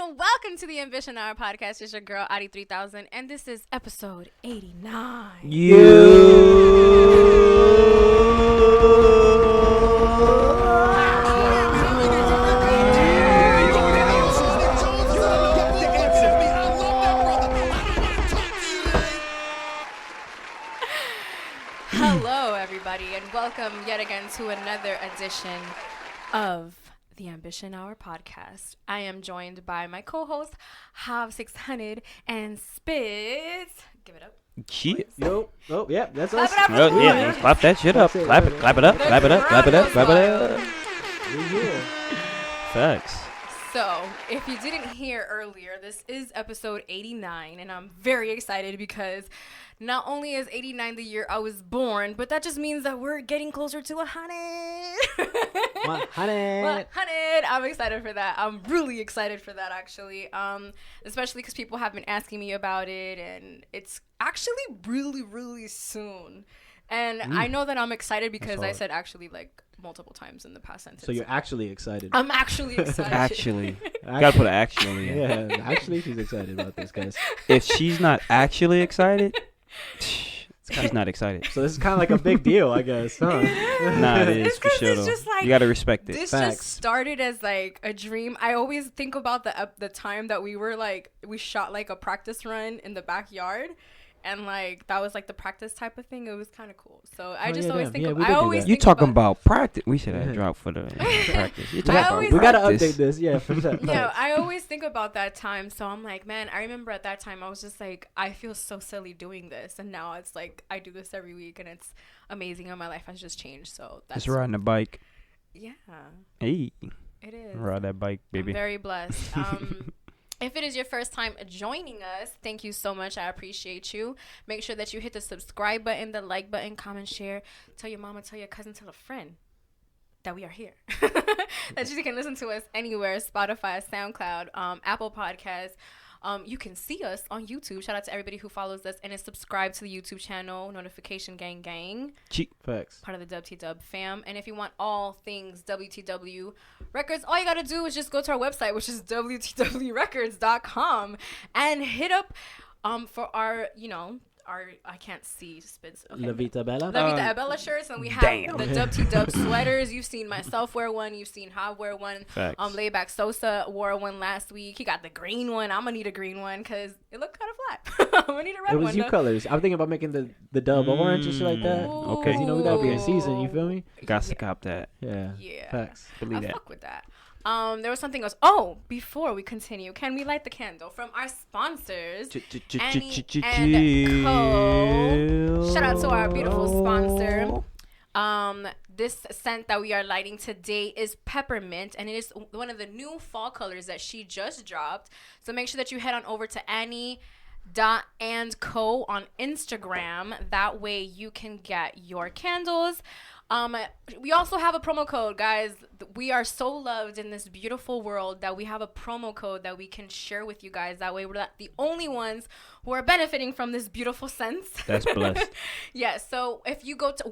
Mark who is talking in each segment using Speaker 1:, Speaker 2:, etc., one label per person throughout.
Speaker 1: and welcome to the Ambition Hour podcast. It's your girl, Adi 3000, and this is episode 89. Hello, everybody, and welcome yet again to another edition of the Ambition Hour podcast. I am joined by my co-host, Hav 600 and Spitz. Give it up.
Speaker 2: Shit.
Speaker 3: Yo, oh, yeah, that's
Speaker 1: Clap
Speaker 3: us.
Speaker 1: it up for
Speaker 2: Oh,
Speaker 1: the
Speaker 2: yeah,
Speaker 1: boy.
Speaker 2: clap that shit up.
Speaker 3: That's it.
Speaker 2: Clap it, clap it up, clap it up, clap it up, clap it up.
Speaker 3: We're here.
Speaker 2: Facts.
Speaker 1: So, if you didn't hear earlier, this is episode 89, and I'm very excited because not only is 89 the year I was born, but that just means that we're getting closer to 100.
Speaker 3: 100.
Speaker 1: 100. I'm excited for that. I'm really excited for that, actually. Especially because people have been asking me about it, and it's actually really, really soon. And I know that I'm excited because I said actually like multiple times in the past sentence.
Speaker 3: So you're actually excited.
Speaker 1: I'm actually excited.
Speaker 2: Actually. Gotta put an actually in.
Speaker 3: Yeah, actually she's excited about this, guys.
Speaker 2: If she's not actually excited, she's not excited.
Speaker 3: So this is kind of like a big deal, I guess, huh?
Speaker 2: Nah, it is
Speaker 1: It's
Speaker 2: for
Speaker 1: 'cause
Speaker 2: sure
Speaker 1: it's
Speaker 2: though.
Speaker 1: just like-
Speaker 2: You gotta respect it.
Speaker 1: This
Speaker 3: Facts.
Speaker 1: just started as like a dream. I always think about the time that we shot like a practice run in the backyard, and like that was like the practice type of thing. It was kind of cool. So I just
Speaker 3: yeah,
Speaker 1: always
Speaker 3: damn.
Speaker 1: think
Speaker 3: Yeah,
Speaker 1: of,
Speaker 3: we
Speaker 1: I
Speaker 3: did do
Speaker 1: always
Speaker 3: that.
Speaker 2: You
Speaker 1: think
Speaker 2: talking about practice? We should
Speaker 3: Yeah.
Speaker 2: have dropped for the practice. You
Speaker 1: I
Speaker 2: talking
Speaker 1: always-
Speaker 2: about
Speaker 3: We gotta
Speaker 2: practice.
Speaker 3: update this, yeah, for sure.
Speaker 1: Yeah, I always think about that time. So I'm like, man, I remember at that time I was just like, I feel so silly doing this, and now it's like I do this every week, and it's amazing, and my life has just changed. So that's
Speaker 2: Just riding a bike.
Speaker 1: yeah,
Speaker 2: Hey,
Speaker 1: it is.
Speaker 2: ride that bike, baby.
Speaker 1: I'm very blessed. If it is your first time joining us, thank you so much. I appreciate you. Make sure that you hit the subscribe button, the like button, comment, share. Tell your mama, tell your cousin, tell a friend that we are here. That you can listen to us anywhere, Spotify, SoundCloud, Apple Podcasts. You can see us on YouTube. Shout out to everybody who follows us and is subscribed to the YouTube channel, Notification Gang.
Speaker 2: Cheap.
Speaker 3: Facts.
Speaker 1: Part of the WTW fam. And if you want all things WTW Records, all you got to do is just go to our website, which is WTWRecords.com, and hit up for our, I can't see, Spitz. Okay.
Speaker 3: La Vita Bella.
Speaker 1: La Vita Bella shirts, and we have
Speaker 2: Damn.
Speaker 1: the WTW sweaters. You've seen myself wear one. You've seen Hav wear one.
Speaker 2: Facts.
Speaker 1: Layback Sosa wore one last week. He got the green one. I'm gonna need a green one because it looked kind of flat. I'm gonna need a red
Speaker 3: It
Speaker 1: one.
Speaker 3: was you
Speaker 1: though.
Speaker 3: colors. I'm thinking about making the dub orange and shit like that.
Speaker 1: Ooh.
Speaker 2: Okay.
Speaker 3: 'Cause, we gotta be in season, you feel me?
Speaker 2: Got to cop that.
Speaker 3: Yeah.
Speaker 1: Yeah.
Speaker 3: Facts.
Speaker 2: Believe
Speaker 1: I
Speaker 2: that.
Speaker 1: fuck with that. There was something else. Oh, before we continue, can we light the candle from our sponsors? Annie and Co. Shout out to our beautiful sponsor. This scent that we are lighting today is peppermint, and it is one of the new fall colors that she just dropped. So make sure that you head on over to Annie.andco on Instagram. That way you can get your candles. We also have a promo code, guys. We are so loved in this beautiful world that we have a promo code that we can share with you guys. That way we're not the only ones who are benefiting from this beautiful sense.
Speaker 2: That's blessed.
Speaker 1: Yeah, so when you go to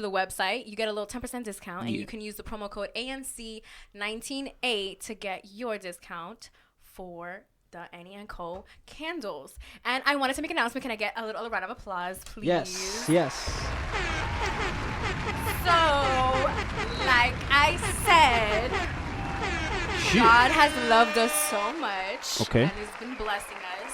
Speaker 1: the website, you get a little 10% discount, and
Speaker 2: Yeah.
Speaker 1: you can use the promo code ANC19A to get your discount for the Annie and Co. candles. And I wanted to make an announcement. Can I get a little round of applause, please?
Speaker 3: Yes.
Speaker 1: So, like I said,
Speaker 2: Shit.
Speaker 1: God has loved us so much.
Speaker 2: Okay.
Speaker 1: And He's been blessing us.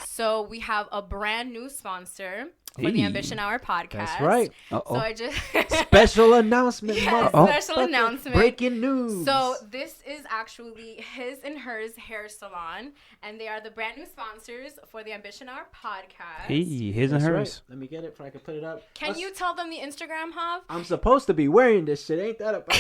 Speaker 1: So we have a brand new sponsor for the
Speaker 2: Hey.
Speaker 1: Ambition Hour podcast.
Speaker 3: That's right.
Speaker 1: So
Speaker 2: Uh-oh.
Speaker 1: I just
Speaker 3: Special announcement.
Speaker 1: Yes,
Speaker 3: motherfucker.
Speaker 1: special announcement.
Speaker 3: Breaking news.
Speaker 1: So this is actually His and Hers Hair Salon, and they are the brand new sponsors for the Ambition Hour podcast.
Speaker 2: Hey, his and
Speaker 3: That's
Speaker 2: hers.
Speaker 3: right. Let me get it so I can put it up.
Speaker 1: Can you tell them the Instagram, Hav?
Speaker 3: I'm supposed to be wearing this shit. Ain't that about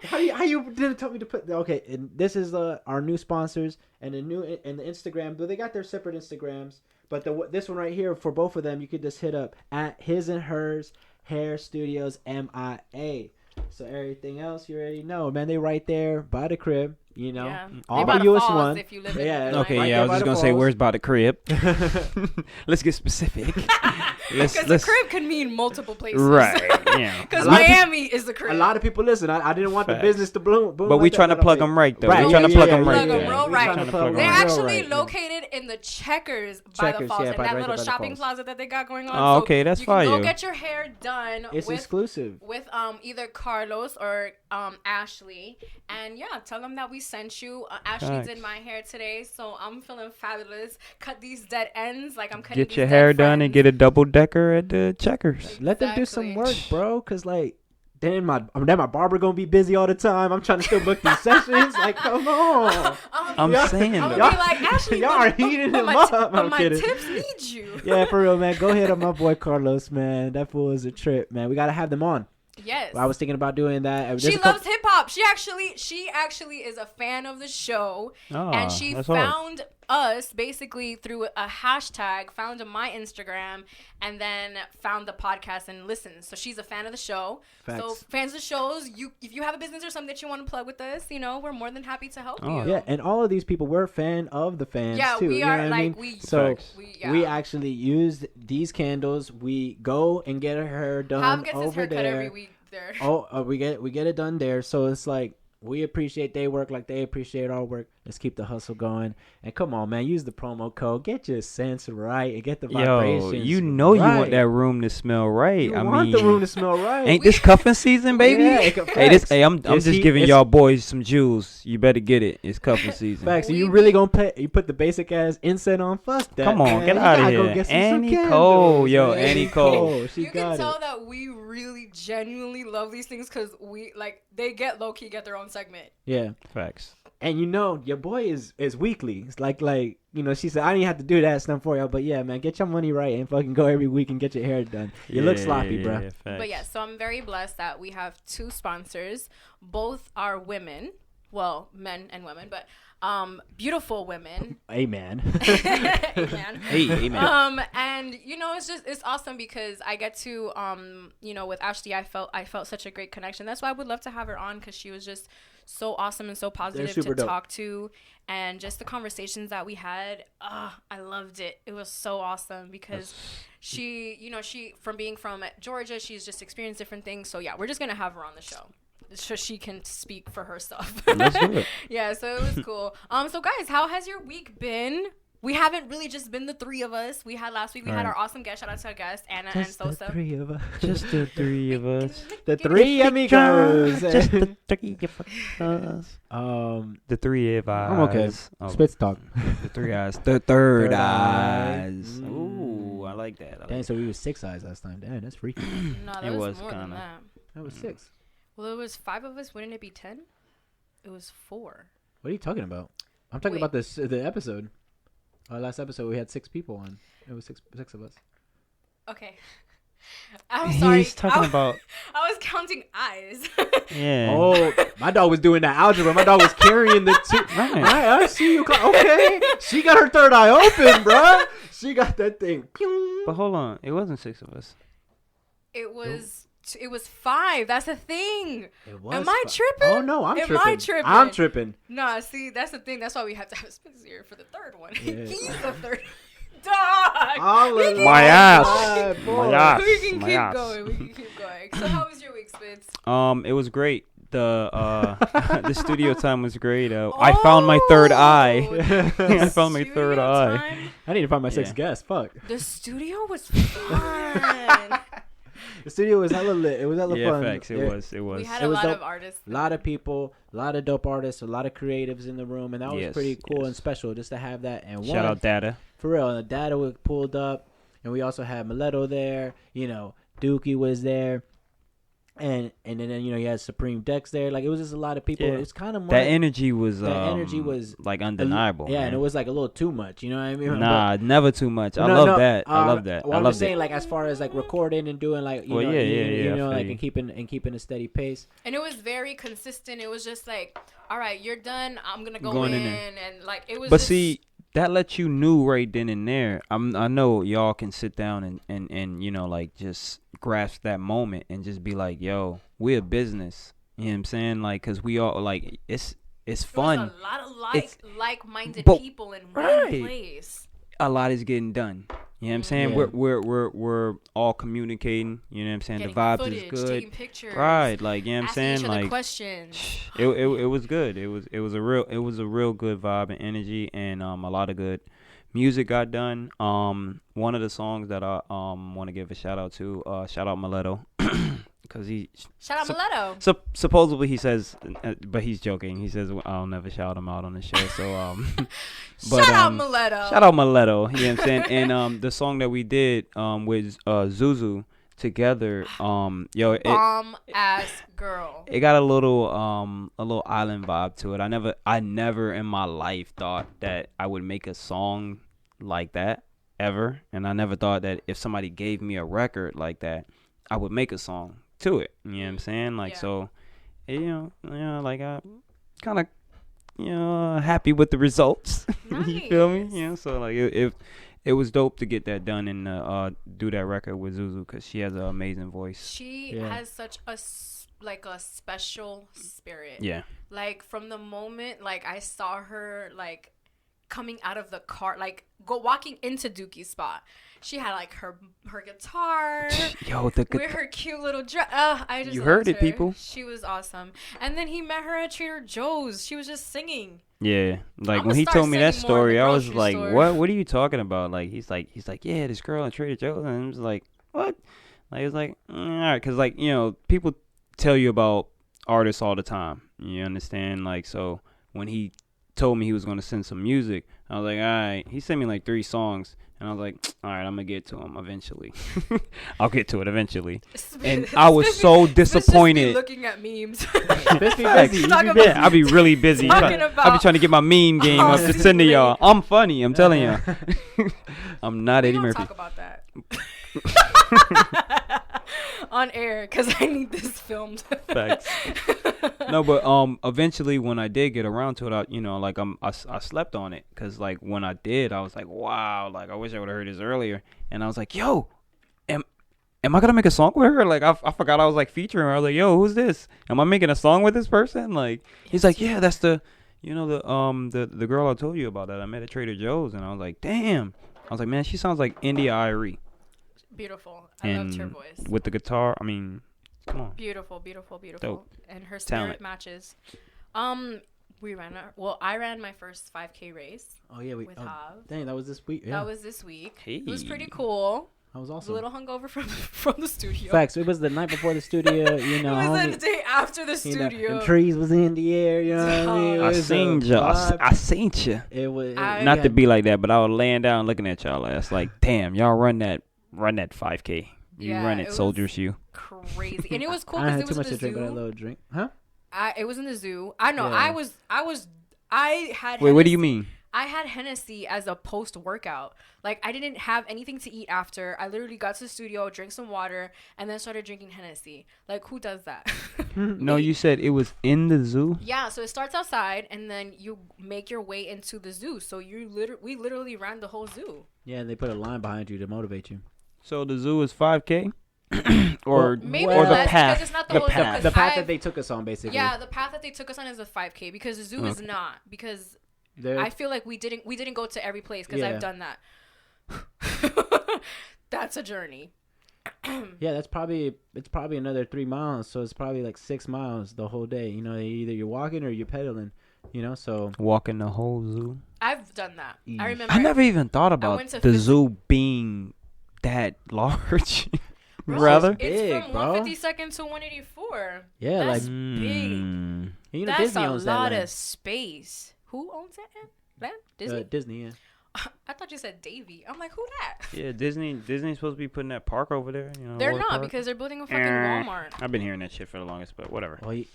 Speaker 3: how you didn't tell me to put? Okay, and this is our new sponsors and the Instagram. But they got their separate Instagrams. But this one right here for both of them, you could just hit up at His and Hers Hair Studios MIA. So everything else you already know, man. They right there by the crib. You know,
Speaker 1: Yeah.
Speaker 3: all
Speaker 1: They by
Speaker 3: the
Speaker 1: the
Speaker 3: US
Speaker 1: falls
Speaker 3: one.
Speaker 1: if you live
Speaker 3: Yeah,
Speaker 1: in
Speaker 2: Okay,
Speaker 3: Right
Speaker 2: yeah,
Speaker 3: there
Speaker 2: I was
Speaker 3: by
Speaker 2: just
Speaker 3: the
Speaker 2: gonna say,
Speaker 3: falls.
Speaker 2: where's by the crib? Let's get specific.
Speaker 1: Because the crib can mean multiple places.
Speaker 2: Right, yeah.
Speaker 1: Because
Speaker 3: A lot of
Speaker 1: Miami is the crib.
Speaker 3: A lot of people listen. I didn't want
Speaker 2: Facts.
Speaker 3: the business to boom.
Speaker 2: But we
Speaker 3: like
Speaker 2: trying to
Speaker 3: that,
Speaker 2: plug
Speaker 3: but I'm
Speaker 2: them right, though.
Speaker 3: Right,
Speaker 2: We trying to
Speaker 3: yeah,
Speaker 2: plug
Speaker 3: yeah,
Speaker 2: them
Speaker 3: yeah,
Speaker 2: right.
Speaker 3: yeah,
Speaker 1: Plug 'em real
Speaker 3: we
Speaker 1: right.
Speaker 3: trying to plug 'em
Speaker 1: They're
Speaker 3: real
Speaker 1: actually
Speaker 3: right.
Speaker 1: located in the Checkers by the
Speaker 3: Checkers,
Speaker 1: falls,
Speaker 3: yeah,
Speaker 1: in
Speaker 3: right
Speaker 1: that
Speaker 3: there
Speaker 1: little
Speaker 3: by the
Speaker 1: shopping
Speaker 3: falls.
Speaker 1: plaza that they got going on.
Speaker 2: Oh,
Speaker 1: So
Speaker 2: okay, that's
Speaker 1: you can go
Speaker 2: fire.
Speaker 1: get your hair done
Speaker 3: It's
Speaker 1: with
Speaker 3: exclusive.
Speaker 1: either Carlos or Ashley, and yeah, tell them that we sent you. Ashley
Speaker 2: Facts.
Speaker 1: did my hair today, so I'm feeling fabulous. Cut these dead ends like I'm cutting.
Speaker 2: Get
Speaker 1: these
Speaker 2: your
Speaker 1: dead
Speaker 2: hair done and
Speaker 1: friends.
Speaker 2: get a double decker at the Checkers.
Speaker 3: Let them do some
Speaker 1: Exactly.
Speaker 3: work, bro. Cause like, then my barber gonna be busy all the time. I'm trying to still book these sessions. Like, come on.
Speaker 2: I'm
Speaker 3: Y'all-
Speaker 2: saying
Speaker 1: I'm
Speaker 2: though.
Speaker 1: gonna be like Ashley.
Speaker 3: y'all
Speaker 1: but-
Speaker 3: are heating
Speaker 1: but
Speaker 3: him
Speaker 1: my
Speaker 3: up.
Speaker 1: but
Speaker 3: I'm
Speaker 1: my
Speaker 3: kidding.
Speaker 1: tips need you.
Speaker 3: Yeah, for real, man. Go hit up my boy Carlos, man. That fool is a trip, man. We gotta have them on.
Speaker 1: Yes.
Speaker 3: I was thinking about doing that. There's
Speaker 1: She
Speaker 3: a couple-
Speaker 1: loves hip hop. She actually is a fan of the show,
Speaker 2: Ah,
Speaker 1: and she
Speaker 2: that's hard.
Speaker 1: found us basically through a hashtag, found my Instagram, and then found the podcast and listens. So she's a fan of the show. So
Speaker 3: Facts.
Speaker 1: fans of the shows, if you have a business or something that you want to plug with us, we're more than happy to help
Speaker 2: Oh.
Speaker 1: you.
Speaker 3: Yeah, and all of these people, we're a fan of the fans
Speaker 1: Yeah,
Speaker 3: too.
Speaker 1: we
Speaker 3: you know
Speaker 1: are
Speaker 3: what I
Speaker 1: like
Speaker 3: mean?
Speaker 1: we.
Speaker 3: So
Speaker 2: Facts.
Speaker 3: we actually use these candles. We go and get her done
Speaker 1: Hav gets his
Speaker 3: over
Speaker 1: haircut
Speaker 3: there.
Speaker 1: every week there.
Speaker 3: We get it done there. So it's like we appreciate their work like they appreciate our work. Let's keep the hustle going. And come on, man, use the promo code. Get your sense right and get the vibrations.
Speaker 2: Yo, you know you
Speaker 3: right.
Speaker 2: want that room to smell right.
Speaker 3: You
Speaker 2: I
Speaker 3: want
Speaker 2: mean,
Speaker 3: the room to smell right.
Speaker 2: ain't this cuffing season, baby?
Speaker 3: Yeah,
Speaker 2: I'm
Speaker 3: Is
Speaker 2: just
Speaker 3: he-
Speaker 2: giving
Speaker 3: is-
Speaker 2: y'all boys some jewels. You better get it. It's cuffing season.
Speaker 3: Facts. So you
Speaker 1: We
Speaker 3: really
Speaker 1: be-
Speaker 3: gonna you put the basic ass incense on? Fuck that.
Speaker 2: Come on,
Speaker 3: man.
Speaker 2: get
Speaker 3: You
Speaker 2: out of
Speaker 3: gotta go
Speaker 2: here.
Speaker 3: get some
Speaker 2: Annie
Speaker 3: candles,
Speaker 2: Cole, yo,
Speaker 3: man.
Speaker 2: Annie Cole.
Speaker 3: She
Speaker 1: You can
Speaker 3: got
Speaker 1: tell
Speaker 3: it.
Speaker 1: that we really genuinely love these things because they get low key get their own segment.
Speaker 3: Yeah.
Speaker 2: Facts.
Speaker 3: And your boy is weekly. It's like she said I didn't have to do that stuff for y'all, but yeah, man, get your money right and fucking go every week and get your hair done. You look sloppy, bro.
Speaker 1: But yeah, so I'm very blessed that we have two sponsors. Both are women. Well, men and women, but beautiful women.
Speaker 3: Amen.
Speaker 1: Amen.
Speaker 2: Hey, amen.
Speaker 1: And it's awesome because I get to with Ashley, I felt such a great connection. That's why I would love to have her on because she was just so awesome and so positive to
Speaker 3: super dope.
Speaker 1: talk to, and just the conversations that we had. I loved it. It was so awesome because she from being from Georgia, she's just experienced different things. So yeah, we're just gonna have her on the show so she can speak for herself.
Speaker 2: Let's do it.
Speaker 1: Yeah, so it was cool. So guys, how has your week been? We haven't really just been the three of us. We had last week. We had our awesome guest. Shout out to our guest Anna and
Speaker 3: Just the
Speaker 1: Sosa.
Speaker 3: three of us.
Speaker 2: Just the three of us.
Speaker 3: The three amigos.
Speaker 2: Just the three of us. The three of us.
Speaker 3: I'm okay.
Speaker 2: Oh,
Speaker 3: Spits talk.
Speaker 2: the three eyes. The third
Speaker 3: Third
Speaker 2: eyes.
Speaker 3: eye.
Speaker 2: Ooh, I like that.
Speaker 3: Dang, so we was 6 eyes last time. Damn, that's freaky.
Speaker 1: No, that
Speaker 2: It
Speaker 1: was
Speaker 2: was
Speaker 1: more than
Speaker 2: kinda.
Speaker 1: that.
Speaker 3: That was 6.
Speaker 1: Well, it was 5 of us. Wouldn't it be 10? It was 4.
Speaker 3: What are you talking about? I'm talking
Speaker 1: Wait.
Speaker 3: about the episode. Last episode we had 6 people on. It was six of us.
Speaker 1: Okay. I'm sorry.
Speaker 2: He's talking about.
Speaker 1: I was counting eyes.
Speaker 2: Yeah.
Speaker 3: Oh, my dog was doing that algebra. My dog was carrying the 2.
Speaker 2: Right.
Speaker 3: I see you. Okay, she got her third eye open, bruh. She got that thing. Pew.
Speaker 2: But hold on, it wasn't 6 of us.
Speaker 1: It was 5. That's the thing.
Speaker 3: It was
Speaker 1: Am I
Speaker 3: fu-
Speaker 1: tripping?
Speaker 3: Oh no, I'm
Speaker 1: Am
Speaker 3: tripping.
Speaker 1: I tripping?
Speaker 3: I'm tripping.
Speaker 1: Nah, see, that's the thing. That's why we have to have Spence here for the third one.
Speaker 3: Yeah.
Speaker 1: He's the third. Dog.
Speaker 3: All
Speaker 1: We
Speaker 3: of
Speaker 1: can-
Speaker 2: My
Speaker 3: my
Speaker 2: ass.
Speaker 3: God, boy.
Speaker 2: My ass.
Speaker 1: We can
Speaker 2: My
Speaker 1: keep
Speaker 2: ass.
Speaker 1: going. We can keep going. So how was your week, Spence?
Speaker 2: It was great. The the studio time was great. I found my third eye. I found my third
Speaker 1: Studio
Speaker 2: eye.
Speaker 1: time?
Speaker 3: I need to find my 6th
Speaker 2: Yeah.
Speaker 3: guest. Fuck.
Speaker 1: The studio was fun.
Speaker 3: The studio was hella lit. It was hella
Speaker 2: Yeah,
Speaker 3: fun.
Speaker 2: facts. It was. It was.
Speaker 1: We had
Speaker 3: It
Speaker 1: a
Speaker 3: was
Speaker 1: lot
Speaker 3: dope.
Speaker 1: of artists.
Speaker 3: A lot of people, a lot of dope artists, a lot of creatives in the room, and that was
Speaker 2: Yes,
Speaker 3: pretty cool
Speaker 2: yes.
Speaker 3: and special just to have that. And
Speaker 2: Shout out Data.
Speaker 3: for real, and the data was pulled up, and we also had Mileto there. Dookie was there, and then you had Supreme Dex there. Like it was just a lot of people.
Speaker 2: Yeah.
Speaker 3: It's kind of more
Speaker 2: That energy was.
Speaker 3: that energy was
Speaker 2: like undeniable.
Speaker 3: Yeah,
Speaker 2: man.
Speaker 3: and it was like a little too much. You know what I mean?
Speaker 2: Nah, never too much. I
Speaker 3: No,
Speaker 2: love
Speaker 3: no,
Speaker 2: that. I love that.
Speaker 3: Well,
Speaker 2: I
Speaker 3: I'm
Speaker 2: love
Speaker 3: just saying,
Speaker 2: it.
Speaker 3: like as far as like recording and doing like
Speaker 2: Well, yeah, I feel
Speaker 3: like
Speaker 2: you.
Speaker 3: and keeping a steady pace.
Speaker 1: And it was very consistent. It was just like, all right, you're done. I'm gonna go
Speaker 2: Going
Speaker 1: in,
Speaker 2: in there.
Speaker 1: and like it was.
Speaker 2: But
Speaker 1: just,
Speaker 2: see, that lets you know right then and there. I know y'all can sit down and you know, like, just grasp that moment and just be like, yo, we're a business. You know what I'm saying? Like, cause we all like it's fun.
Speaker 1: There's a lot of like-minded
Speaker 2: but-
Speaker 1: people in
Speaker 2: right.
Speaker 1: one place.
Speaker 2: A lot is getting done. You know what I'm saying?
Speaker 3: Yeah.
Speaker 2: We're all communicating. You know what I'm saying?
Speaker 1: Getting
Speaker 2: the vibes
Speaker 1: footage,
Speaker 2: is good.
Speaker 1: taking pictures,
Speaker 2: Right, like, you know what I'm
Speaker 1: asking
Speaker 2: saying?
Speaker 1: each other
Speaker 2: Like,
Speaker 1: questions.
Speaker 2: it was good. It was a real good vibe and energy, and a lot of good music got done. One of the songs that I want to give a shout out to, shout out Mileto, because he
Speaker 1: Shout out Mileto.
Speaker 2: supposedly he says, but he's joking. He says I'll never shout him out on the show. So but,
Speaker 1: Shout out Mileto.
Speaker 2: shout out Mileto. You know what I'm saying? And the song that we did with Zuzu together, yo,
Speaker 1: Bomb ass girl.
Speaker 2: it got a little island vibe to it. I never in my life thought that I would make a song like that ever, and I never thought that if somebody gave me a record like that, I would make a song to it. You know what I'm saying? Like,
Speaker 1: Yeah.
Speaker 2: so, you know, like, I kind of, you know, happy with the results. You feel me?
Speaker 1: Nice.
Speaker 2: You know, so like it was dope to get that done and do that record with Zuzu, because she has an amazing voice.
Speaker 1: She
Speaker 3: Yeah.
Speaker 1: has such a special spirit.
Speaker 2: Yeah.
Speaker 1: Like, from the moment, like, I saw her, like, coming out of the car, like, walking into Dookie's spot. She had, like, her guitar.
Speaker 2: Yo,
Speaker 1: With her cute little dress. I just
Speaker 2: You
Speaker 1: loved
Speaker 2: heard it,
Speaker 1: her.
Speaker 2: people.
Speaker 1: She was awesome. And then he met her at Trader Joe's. She was just singing.
Speaker 2: Yeah, like
Speaker 1: I'ma
Speaker 2: when he
Speaker 1: start
Speaker 2: told me that
Speaker 1: singing more in the
Speaker 2: story, I was
Speaker 1: grocery
Speaker 2: like,
Speaker 1: store.
Speaker 2: "What? What are you talking about?" Like he's like, "Yeah, this girl at Trader Joe's," and I was like, "What?" Like, it's like, all right, because, like, you know, people tell you about artists all the time. You understand? Like, so when he told me he was gonna send some music, I was like, all right. He sent me like 3 songs, and I was like, all right, I'm gonna get to him eventually. I'll get to it eventually. And I was so disappointed.
Speaker 1: Looking at memes.
Speaker 3: Bitch be
Speaker 2: Facts.
Speaker 3: busy. You
Speaker 1: Talk
Speaker 3: be
Speaker 1: about-
Speaker 3: busy.
Speaker 2: Yeah, I'll be really busy.
Speaker 1: Talking
Speaker 2: I'll
Speaker 1: about
Speaker 2: be trying to get my meme game up to send to y'all. I'm funny. I'm telling y'all. I'm not
Speaker 1: We
Speaker 2: Eddie
Speaker 1: don't
Speaker 2: Murphy.
Speaker 1: talk about that. On air, because I need this filmed.
Speaker 2: Facts. No, but eventually when I did get around to it, I slept on it, because, like, when I did, I was like, wow, like, I wish I would have heard this earlier. And I was like, yo, am I gonna make a song with her? Like, I forgot I was, like, featuring her. I was like, yo, who's this? Am I making a song with this person? Like, he's like, yeah, that's the girl I told you about that I met at Trader Joe's. And I was like, damn. I was like, man, she sounds like India Irie.
Speaker 1: Beautiful. I loved her
Speaker 2: And
Speaker 1: voice.
Speaker 2: with the guitar, I mean, come on.
Speaker 1: Beautiful.
Speaker 2: Dope.
Speaker 1: And her spirit
Speaker 2: Talent.
Speaker 1: matches. I ran my first 5K race
Speaker 3: Oh yeah,
Speaker 1: with Hav.
Speaker 3: dang, that was this week. Yeah,
Speaker 1: That was this week. It was
Speaker 2: Hey.
Speaker 1: pretty cool.
Speaker 3: that was
Speaker 1: I was
Speaker 3: awesome.
Speaker 1: a little hungover from the studio.
Speaker 3: Facts. It was the night before the studio. You know,
Speaker 1: It was
Speaker 3: homie,
Speaker 1: the day after the
Speaker 3: you know,
Speaker 1: studio.
Speaker 3: and trees was in the air. You know what I mean? It
Speaker 2: I
Speaker 3: was a
Speaker 2: seen ya.
Speaker 3: vibe.
Speaker 2: I seen ya.
Speaker 3: It was
Speaker 2: Not to be like that, but I was laying down looking at y'all ass like, damn, y'all run that 5K. You
Speaker 1: Yeah,
Speaker 2: run
Speaker 1: it
Speaker 2: it,
Speaker 1: was
Speaker 2: soldiers. You.
Speaker 1: Crazy. And it was cool
Speaker 3: I
Speaker 1: because
Speaker 3: had
Speaker 1: it
Speaker 3: too
Speaker 1: was
Speaker 3: much
Speaker 1: in
Speaker 3: to drink,
Speaker 1: the
Speaker 3: but I
Speaker 1: zoo.
Speaker 3: love drink. Huh?
Speaker 1: It was in the zoo. I know.
Speaker 3: Yeah.
Speaker 1: I had.
Speaker 2: Wait, what do you
Speaker 1: Hennessy-
Speaker 2: mean?
Speaker 1: I had Hennessy as a post workout. Like, I didn't have anything to eat after. I literally got to the studio, drank some water, and then started drinking Hennessy. Like, who does that?
Speaker 2: No, you said it was in the zoo.
Speaker 1: Yeah, so it starts outside, and then you make your way into the zoo. So we literally ran the whole zoo.
Speaker 3: Yeah, they put a line behind you to motivate you.
Speaker 2: So the zoo is 5K,
Speaker 3: Well,
Speaker 1: Maybe
Speaker 3: Well,
Speaker 1: less
Speaker 2: the path.
Speaker 1: because it's not the,
Speaker 2: The
Speaker 1: whole zoo.
Speaker 2: path.
Speaker 1: 'cause
Speaker 3: The path
Speaker 1: I've-
Speaker 3: that they took us on, basically.
Speaker 1: Yeah, the path that they took us on is a 5K because the zoo is
Speaker 2: Okay.
Speaker 1: not. Because
Speaker 3: They're-
Speaker 1: I feel like we didn't go to every place because
Speaker 3: Yeah.
Speaker 1: I've done that. That's a journey.
Speaker 3: yeah, it's probably another 3 miles, so it's probably like 6 miles the whole day. You know, either you're walking or you're pedaling. You know, so
Speaker 2: walking the whole zoo.
Speaker 1: I've done that. I remember.
Speaker 2: I never even thought about
Speaker 1: went to
Speaker 2: the
Speaker 1: phys-
Speaker 2: zoo being that large.
Speaker 1: Bro,
Speaker 2: Rather.
Speaker 1: it's
Speaker 3: Big,
Speaker 1: from
Speaker 3: bro.
Speaker 1: 152nd to 184.
Speaker 3: yeah,
Speaker 1: That's
Speaker 3: like
Speaker 1: big.
Speaker 2: Mm.
Speaker 3: you know,
Speaker 1: That's
Speaker 3: Disney
Speaker 1: a
Speaker 3: owns that
Speaker 1: lot
Speaker 3: land.
Speaker 1: of space. Who owns that land? Disney?
Speaker 3: Disney, yeah.
Speaker 1: I thought you said Davy. I'm like, who that?
Speaker 2: Yeah, Disney's supposed to be putting that park over there. You know,
Speaker 1: They're
Speaker 2: water
Speaker 1: not
Speaker 2: park.
Speaker 1: because they're building a fucking
Speaker 2: Eh.
Speaker 1: Walmart.
Speaker 2: I've been hearing that shit for the longest, but whatever.
Speaker 3: Well, a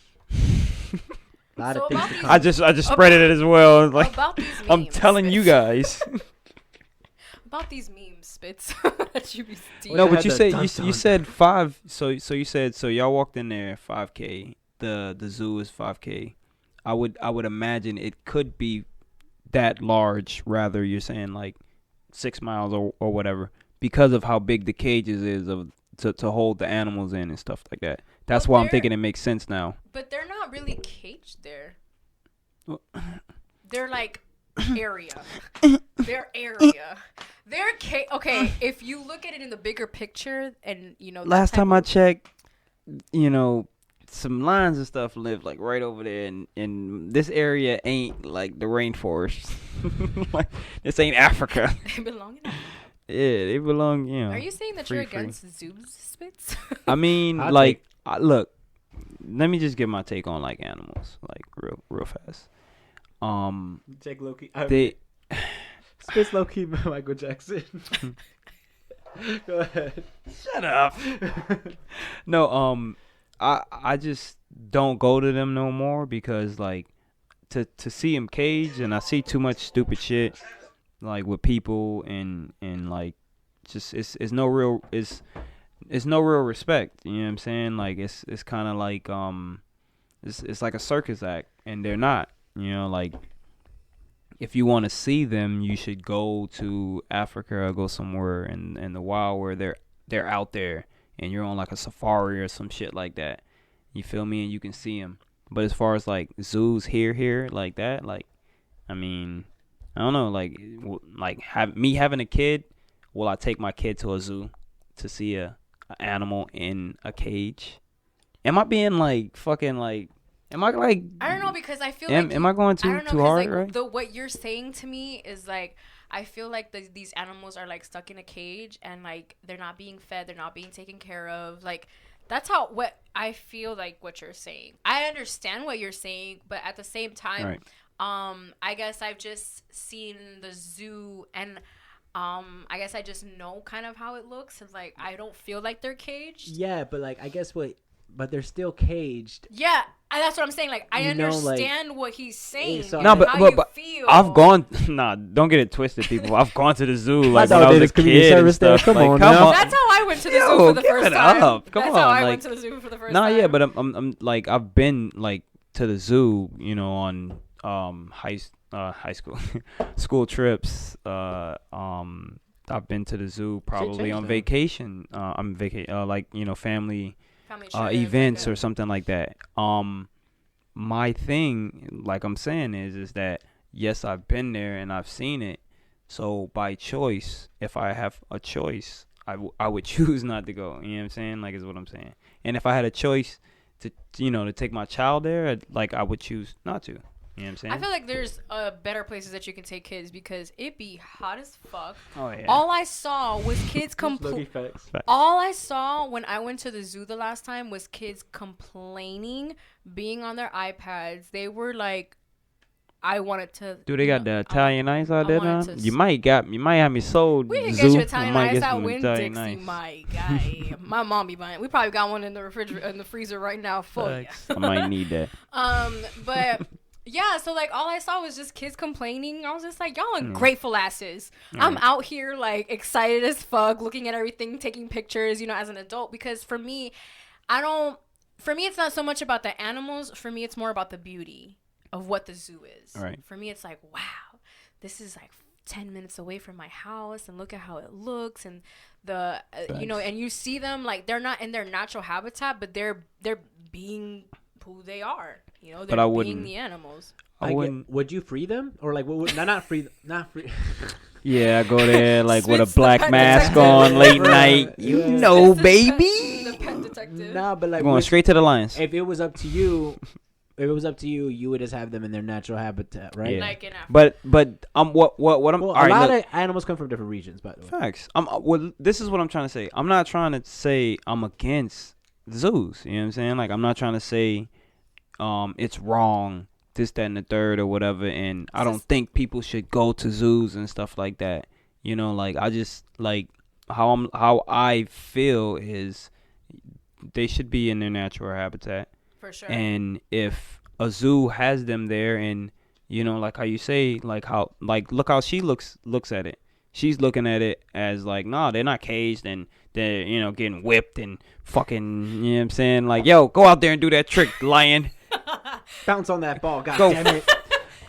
Speaker 3: lot
Speaker 1: So
Speaker 3: of things.
Speaker 1: about
Speaker 3: to
Speaker 1: these-
Speaker 3: come.
Speaker 2: I just spread it as well. Like,
Speaker 1: About these memes.
Speaker 2: I'm telling you guys.
Speaker 1: About these memes, Spits. that you be stealing.
Speaker 2: No,
Speaker 3: Well,
Speaker 2: but you
Speaker 3: the
Speaker 2: said
Speaker 3: dun
Speaker 2: you
Speaker 3: dun.
Speaker 2: said 5. So you said y'all walked in there 5K. The zoo is 5K. I would imagine it could be that large. Rather, you're saying like 6 miles or whatever, because of how big the cages is of to hold the animals in and stuff like that. That's why I'm thinking it makes sense now.
Speaker 1: But they're not really caged there.
Speaker 2: Well,
Speaker 1: they're like area. They're area. They're okay. If you look at it in the bigger picture, and you know,
Speaker 2: last time I checked, you know, some lions and stuff live like right over there, and this area ain't like the rainforest. Like, this ain't Africa.
Speaker 1: They belong in Africa.
Speaker 2: Yeah, they belong. You know.
Speaker 1: Are you saying that you're against zoos spits?
Speaker 2: I mean, like, look. Let me just give my take on like animals, like real fast.
Speaker 3: Take Loki. Spitz Loki, Michael Jackson. Go ahead.
Speaker 2: Shut up. No, I just don't go to them no more because like to see them caged, and I see too much stupid shit like with people and like just it's no real respect. You know what I'm saying? Like it's kind of like it's like a circus act, and they're not. You know, like if you want to see them, you should go to Africa or go somewhere in the wild where they're out there, and you're on like a safari or some shit like that. You feel me? And you can see them. But as far as like zoos here like that, like I mean, I don't know, like having a kid. Will I take my kid to a zoo to see a animal in a cage? Am I being like fucking like? Am I like?
Speaker 1: I don't know, because I feel
Speaker 2: am I going too hard?
Speaker 1: Like,
Speaker 2: right?
Speaker 1: What you're saying to me is like, I feel like these animals are like stuck in a cage, and like they're not being fed, they're not being taken care of. Like that's what I feel like what you're saying. I understand what you're saying, but at the same time,
Speaker 2: right.
Speaker 1: I guess I've just seen the zoo, and I guess I just know kind of how it looks, and like I don't feel like they're caged.
Speaker 3: Yeah, but like I guess but they're still caged.
Speaker 1: Yeah, that's what I'm saying. Like, I understand what he's saying.
Speaker 2: No, but I've gone. Nah, don't get it twisted, people. I've gone to the zoo like when I was a kid and stuff.
Speaker 3: Come on.
Speaker 1: That's how I went to the zoo for the first time.
Speaker 2: Come on,
Speaker 1: how I went to the zoo for the first time.
Speaker 2: Nah, yeah, but I'm like I've been like to the zoo, you know, on high school school trips. I've been to the zoo probably on vacation. Like, you know, family events or something like that. My thing, like I'm saying, is that yes, I've been there and I've seen it. So by choice, if I have a choice, I would choose not to go. You know what I'm saying? Like, is what I'm saying. And if I had a choice to take my child there, like I would choose not to. You know what I'm saying?
Speaker 1: I feel like there's better places that you can take kids because it be hot as fuck.
Speaker 2: Oh, yeah.
Speaker 1: All I saw was kids All I saw when I went to the zoo the last time was kids complaining, being on their iPads. They were like, I wanted to.
Speaker 2: Dude, they got the Italian ice out there now? You might have me sold.
Speaker 1: We can
Speaker 2: zoo.
Speaker 1: get you Italian ice out Winn-Dixie,
Speaker 2: nice.
Speaker 1: my guy. My mom be buying. We probably got one in the refrigerator, in the freezer right now for you.
Speaker 2: I might need that.
Speaker 1: But yeah, so like all I saw was just kids complaining. I was just like, y'all ungrateful asses. I'm out here like excited as fuck, looking at everything, taking pictures, you know, as an adult. Because for me, it's not so much about the animals. For me, it's more about the beauty of what the zoo is.
Speaker 2: Right.
Speaker 1: For me, it's like, wow, this is like 10 minutes away from my house, and look at how it looks, and the you know, and you see them like they're not in their natural habitat, but they're being who they are. You know, they're being the animals.
Speaker 3: Would you free them, or like not free?
Speaker 2: Yeah, I go there like with a black mask on late night. You know, baby.
Speaker 1: The pet detective.
Speaker 3: Nah, but like
Speaker 2: going straight to the lions.
Speaker 3: If it was up to you, you would just have them in their natural habitat, right?
Speaker 2: Yeah.
Speaker 1: Like in Africa.
Speaker 2: But what I'm.
Speaker 3: Well,
Speaker 2: a
Speaker 3: lot of animals come from different regions, by the way.
Speaker 2: Facts. This is what I'm trying to say. I'm not trying to say I'm against zoos. You know what I'm saying? Like, I'm not trying to say it's wrong, this, that, and the third or whatever, and I don't think people should go to zoos and stuff like that. You know, like, I just like how I feel is they should be in their natural habitat.
Speaker 1: For sure.
Speaker 2: And if a zoo has them there, and you know, like how you say, like how, like, look how she looks at it. She's looking at it as like, nah, they're not caged and they're, you know, getting whipped and fucking, you know what I'm saying? Like, yo, go out there and do that trick, lion.
Speaker 3: Bounce on that ball, god damn it.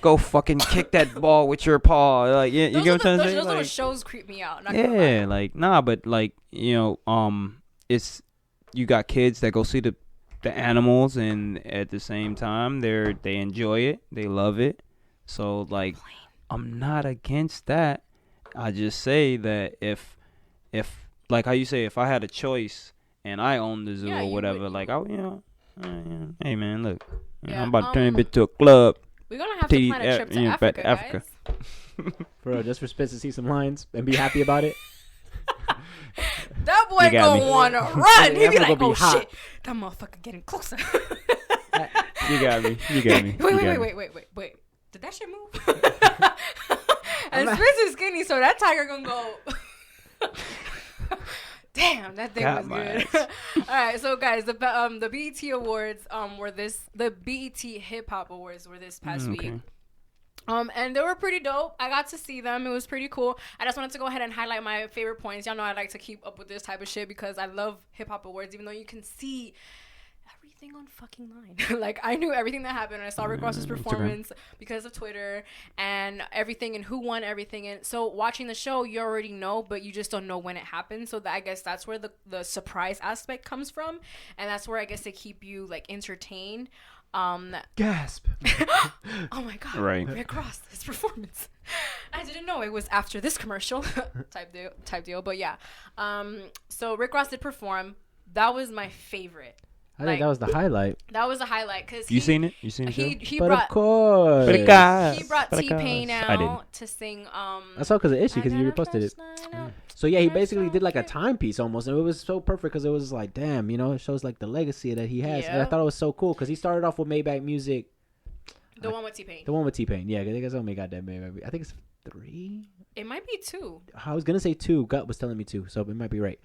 Speaker 2: go fucking kick that ball with your paw. Like, yeah, you get what I'm trying to say?
Speaker 1: Those little
Speaker 2: Like,
Speaker 1: shows creep me out.
Speaker 2: yeah, like, nah, but like, it's, you got kids that go see the animals, and at the same time they enjoy it, they love it. So like, I'm not against that. I just say that if like how you say, if I had a choice and I owned the zoo or whatever, like, hey man, look, I'm about to turn it into a club.
Speaker 1: We're gonna have to plan a trip to Africa, guys.
Speaker 3: For real, just for Spence to see some lions and be happy about it.
Speaker 1: That boy gonna wanna run. He be like, oh shit, that motherfucker getting closer.
Speaker 2: You got me.
Speaker 1: Wait. Did that shit move? And Spence is skinny, so that tiger gonna go. Damn, that thing was good. All right, so guys, the BET Awards the BET Hip Hop Awards were this past week. And they were pretty dope. I got to see them. It was pretty cool. I just wanted to go ahead and highlight my favorite points. Y'all know I like to keep up with this type of shit because I love hip hop awards, even though you can see everything on fucking line. Like, I knew everything that happened. I saw Rick Ross's performance because of Twitter and everything and who won everything. And so watching the show, you already know, but you just don't know when it happened. So I guess that's where the surprise aspect comes from. And that's where I guess they keep you like entertained.
Speaker 3: Gasp.
Speaker 1: Oh my god.
Speaker 2: Right.
Speaker 1: Rick Ross, his performance. I didn't know it was after this commercial type deal. But yeah. So Rick Ross did perform. That was my favorite.
Speaker 3: I think that was the highlight.
Speaker 1: That was a highlight because
Speaker 2: you seen it? You seen it?
Speaker 1: He
Speaker 3: but
Speaker 1: brought,
Speaker 3: of course.
Speaker 1: He brought T-Pain out to sing.
Speaker 3: I saw because of Issue because you reposted it. So yeah, he basically did like a timepiece almost, and it was so perfect because it was like, damn, it shows like the legacy that he has. And I thought it was so cool because he started off with Maybach Music.
Speaker 1: The one with T-Pain.
Speaker 3: The one with T-Pain. Yeah, I guess I only got that Maybach. I think it's 3.
Speaker 1: It might be 2.
Speaker 3: I was gonna say 2. Gut was telling me 2, so it might be right.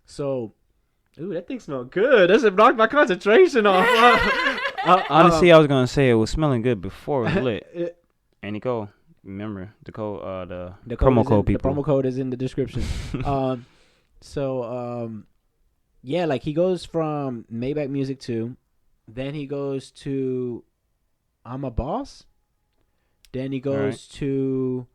Speaker 3: So. Ooh, that thing smelled good. That should knock my concentration off.
Speaker 2: Honestly, I was gonna say it was smelling good before it was lit. And Nicole, remember the code, the promo code, people.
Speaker 3: The promo code is in the description. Yeah, like he goes from Maybach Music 2, then he goes to I'm a Boss, then he goes to.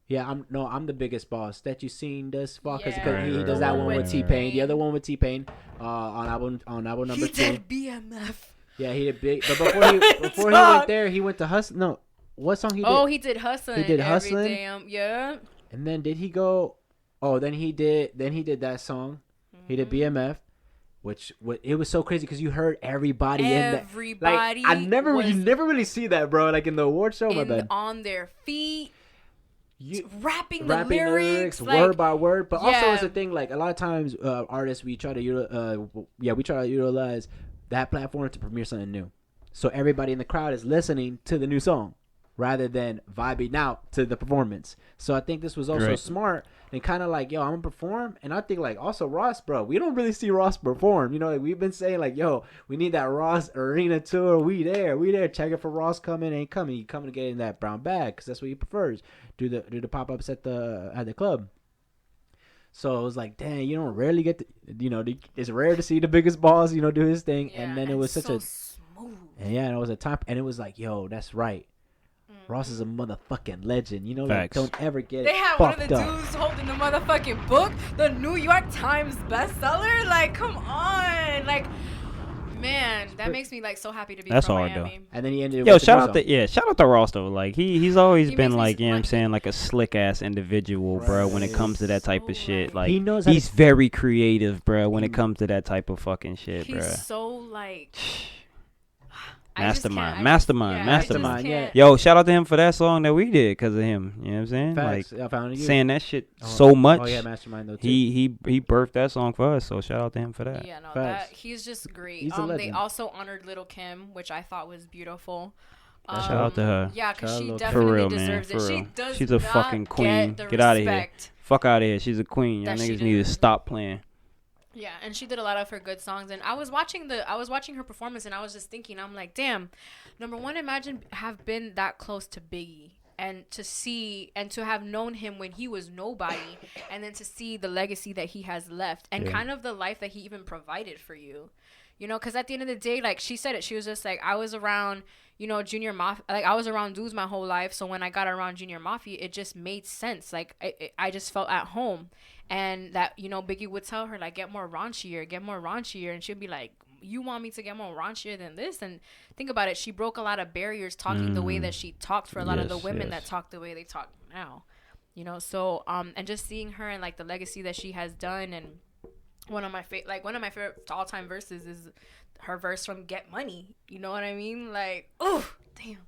Speaker 3: Yeah, I'm the biggest boss that you seen thus far because he does that one with T-Pain. The other one with T-Pain on album number 2.
Speaker 1: He did BMF.
Speaker 3: Yeah, he did big. But before he went there, he went to Hustle. No, what song he did?
Speaker 1: Oh, he did Hustlin'.
Speaker 3: He did Hustlin'.
Speaker 1: Yeah.
Speaker 3: And then did he go? Oh, then he did that song. Mm-hmm. He did BMF. Which it was so crazy because you heard everybody in that.
Speaker 1: Everybody.
Speaker 3: Like, you never really see that, bro. Like in the award show, my bad.
Speaker 1: On their feet. Rapping
Speaker 3: the
Speaker 1: lyrics
Speaker 3: like, word by word, but also it's a thing like a lot of times artists we try to utilize that platform to premiere something new, so everybody in the crowd is listening to the new song rather than vibing out to the performance. So I think this was also smart and kind of like, yo, I'm gonna perform. And I think like also Ross, bro, we don't really see Ross perform. Like we've been saying like, yo, we need that Ross arena tour. We there checking for Ross coming, ain't coming. He coming to get in that brown bag because that's what he prefers. Do the pop-ups at the club. So it was like, dang, you don't rarely get to, it's rare to see the biggest boss, do his thing. And then it was such a
Speaker 1: smooth.
Speaker 3: And yeah, and it was a time, and it was like, yo, that's right. Ross is a motherfucking legend. Like, don't ever get it.
Speaker 1: They had one of the dudes holding the motherfucking book, the New York Times bestseller. Like, come on. Like, man, that makes me like so happy to be from Miami. Though.
Speaker 3: And then he ended.
Speaker 2: Shout out to Ross though. Like he's always been like, you know what I'm saying, like a slick ass individual, bro. When it comes to that type of shit, like he's very creative, bro. When it comes to that type of fucking shit, bro.
Speaker 1: He's so like.
Speaker 2: Mastermind. Yeah. Yo, shout out to him for that song that we did because of him. You know what I'm saying?
Speaker 3: Facts.
Speaker 2: Like
Speaker 3: I found
Speaker 2: saying that shit so much.
Speaker 3: Oh yeah, Mastermind though too.
Speaker 2: He birthed that song for us, so shout out to him for that.
Speaker 1: Yeah, no, he's just great.
Speaker 3: He's a legend.
Speaker 1: They also honored Little Kim, which I thought was beautiful.
Speaker 2: Shout out to her.
Speaker 1: Yeah, because she definitely deserves it. She does.
Speaker 2: She's a fucking queen. Get out of here. Fuck out of here. She's a queen. Y'all niggas need to stop playing.
Speaker 1: Yeah, and she did a lot of her good songs, and I was watching her performance, and I was just thinking, I'm like, damn. Number one, imagine have been that close to Biggie, and to have known him when he was nobody, and then to see the legacy that he has left, and kind of the life that he even provided for you. You know, because at the end of the day, like she said it, she was just like, I was around, you know, junior mafia. Like I was around dudes my whole life. So when I got around junior mafia, it just made sense. Like I just felt at home. And that, you know, Biggie would tell her, like, get more raunchier. And she'd be like, you want me to get more raunchier than this? And think about it. She broke a lot of barriers talking the way that she talked for a lot of the women that talk the way they talk now. You know, so, and just seeing her and, like, the legacy that she has done. And one of my favorite all-time verses is her verse from Get Money. You know what I mean? Like, oh, damn.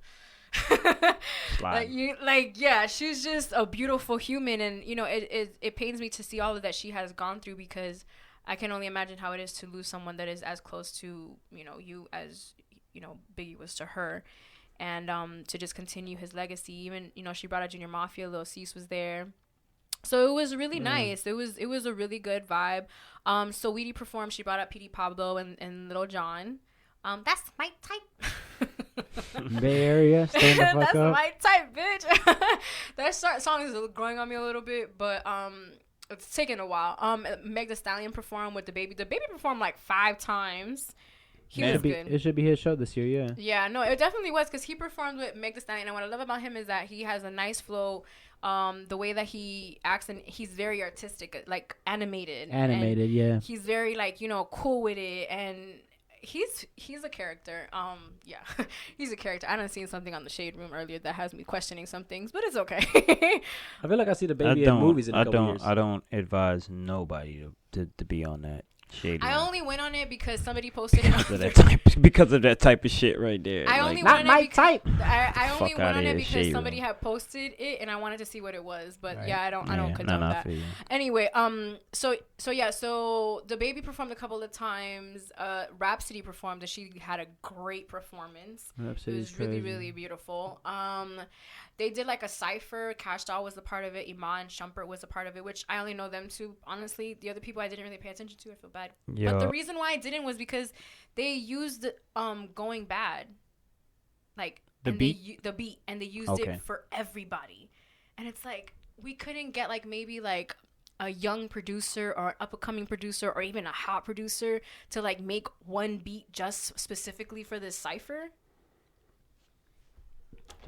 Speaker 1: Yeah, she's just a beautiful human, and you know it pains me to see all of that she has gone through, because I can only imagine how it is to lose someone that is as close to, you know, you as, you know, Biggie was to her, and to just continue his legacy. Even, you know, she brought out Junior Mafia, Lil Cease was there, so it was really nice. It was a really good vibe. So Weedy performed. She brought out P.D. Pablo and Lil Jon. That's my type.
Speaker 3: Bay Area, stand the fuck
Speaker 1: That's
Speaker 3: up.
Speaker 1: my type, bitch. That song is growing on me a little bit, but it's taking a while. Meg Thee Stallion performed with the baby. The baby performed like 5 times. He was good.
Speaker 3: It should be his show this year, yeah.
Speaker 1: Yeah, no, it definitely was, because he performed with Meg Thee Stallion, and what I love about him is that he has a nice flow. The way that he acts, and he's very artistic, like animated,
Speaker 3: yeah.
Speaker 1: He's very, like, you know, cool with it, and he's a character. Yeah, he's a character. I done seen something on the Shade Room earlier that has me questioning some things, but it's okay.
Speaker 3: I feel like I see the baby in movies in a couple years.
Speaker 2: I don't advise nobody to be on that Shade Room.
Speaker 1: I only went on it because somebody posted it.
Speaker 2: Because of that type of shit right there.
Speaker 1: I only
Speaker 3: not my type.
Speaker 1: I only
Speaker 2: Fuck
Speaker 1: went
Speaker 2: outta
Speaker 1: on it
Speaker 2: here,
Speaker 1: because
Speaker 2: Shade
Speaker 1: somebody
Speaker 2: Room.
Speaker 1: had posted it, and I wanted to see what it was. But
Speaker 3: Right.
Speaker 1: yeah, I don't condone that. Anyway, so the baby performed a couple of times. Rhapsody performed, and she had a great performance.
Speaker 3: Rhapsody's
Speaker 1: it was
Speaker 3: crazy.
Speaker 1: really, really beautiful. They did like a cypher. Cash Doll was a part of it. Iman Shumpert was a part of it, which I only know them two. Honestly, the other people I didn't really pay attention to. I feel bad.
Speaker 2: Yeah.
Speaker 1: But the reason why I didn't was because they used Going Bad, like
Speaker 2: the beat,
Speaker 1: and they used it for everybody. And it's like, we couldn't get like maybe like a young producer or an up and coming producer or even a hot producer to like make one beat just specifically for this cypher.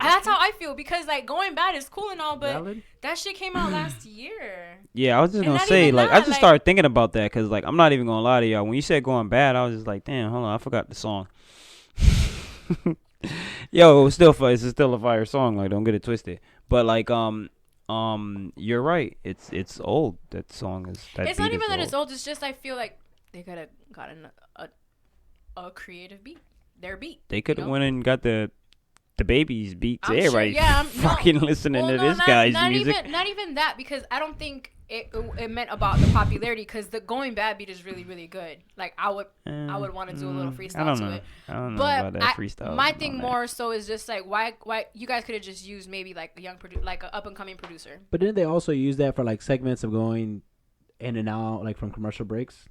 Speaker 1: That's how I feel, because like Going Bad is cool and all, but that shit came out last year.
Speaker 2: Yeah, I was just gonna say, like, I just started thinking about that, because like I'm not even gonna lie to y'all. When you said Going Bad, I was just like, damn, hold on, I forgot the song. Yo, it's still a fire song. Like, don't get it twisted. But like, you're right. It's old. That song is.
Speaker 1: It's not even that it's old. It's just I feel like they could have gotten a creative beat. Their beat.
Speaker 2: They could have went and got the baby's beats. Everybody fucking listening to this guy's music.
Speaker 1: Not even that, because I don't think it meant about the popularity, because the Going Bad beat is really, really good. Like I would want to do a little freestyle to it.
Speaker 2: I don't know about that freestyle.
Speaker 1: My thing more so is just like, why you guys could have just used maybe like a young like an up and coming producer.
Speaker 3: But didn't they also use that for like segments of going in and out, like from commercial breaks?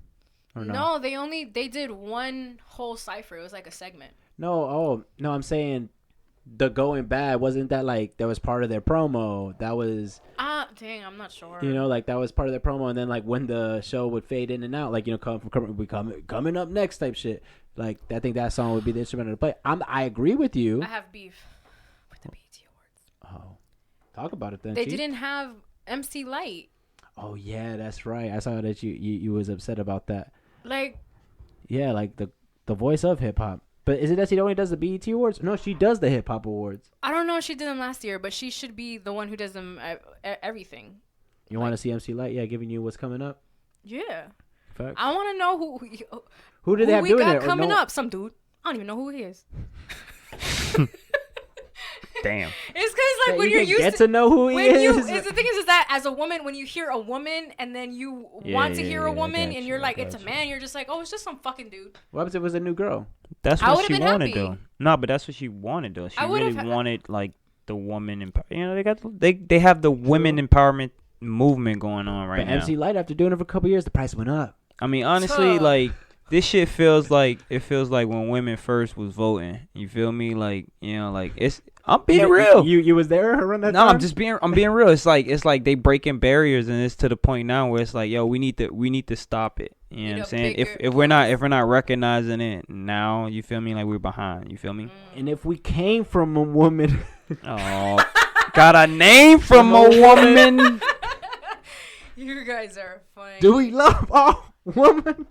Speaker 3: Or no,
Speaker 1: they did one whole cypher. It was like a segment.
Speaker 3: No, I'm saying the Going Bad, wasn't that like that was part of their promo? That was
Speaker 1: dang, I'm not sure.
Speaker 3: You know, like that was part of their promo, and then like when the show would fade in and out, like, you know, coming up next type shit. Like I think that song would be the instrumental to play. I agree with you.
Speaker 1: I have beef with the BET Awards.
Speaker 3: Oh, talk about it then.
Speaker 1: They didn't have MC Lyte.
Speaker 3: Oh yeah, that's right. I saw that you was upset about that.
Speaker 1: Like,
Speaker 3: yeah, like the voice of hip hop. But is it that she only does the BET Awards? No, she does the hip hop awards.
Speaker 1: I don't know if she did them last year, but she should be the one who does them everything.
Speaker 3: You want to see MC Lyte? Yeah, giving you what's coming up.
Speaker 1: Yeah.
Speaker 3: Facts.
Speaker 1: I want to know
Speaker 3: who did they have doing it?
Speaker 1: Coming up? Some dude. I don't even know who he is.
Speaker 2: Damn.
Speaker 1: It's because like when you're used
Speaker 3: to know who he is.
Speaker 1: The thing is that as a woman, when you hear a woman and then you want to hear a woman and you're like, it's a man, you're just like, oh, it's just some fucking dude.
Speaker 3: What happens if it was a new girl?
Speaker 2: That's what she wanted though. No, but that's what she wanted though. She really wanted like the woman you know, they have the women empowerment movement going on right now.
Speaker 3: MC Lyte, after doing it for a couple years, the price went up.
Speaker 2: I mean, honestly, like this shit feels like when women first was voting. You feel me? Like, you know, like I'm being real.
Speaker 3: You was there around that
Speaker 2: time?
Speaker 3: No,
Speaker 2: I'm being real. It's like they breaking barriers, and it's to the point now where it's like, yo, we need to stop it. You know
Speaker 1: Need
Speaker 2: what I'm
Speaker 1: a
Speaker 2: saying?
Speaker 1: bigger
Speaker 2: If we're not recognizing it now, you feel me? Like we're behind. You feel me?
Speaker 3: And if we came from a woman,
Speaker 2: Oh, got a name from a woman.
Speaker 1: You guys are funny.
Speaker 3: do we love our woman?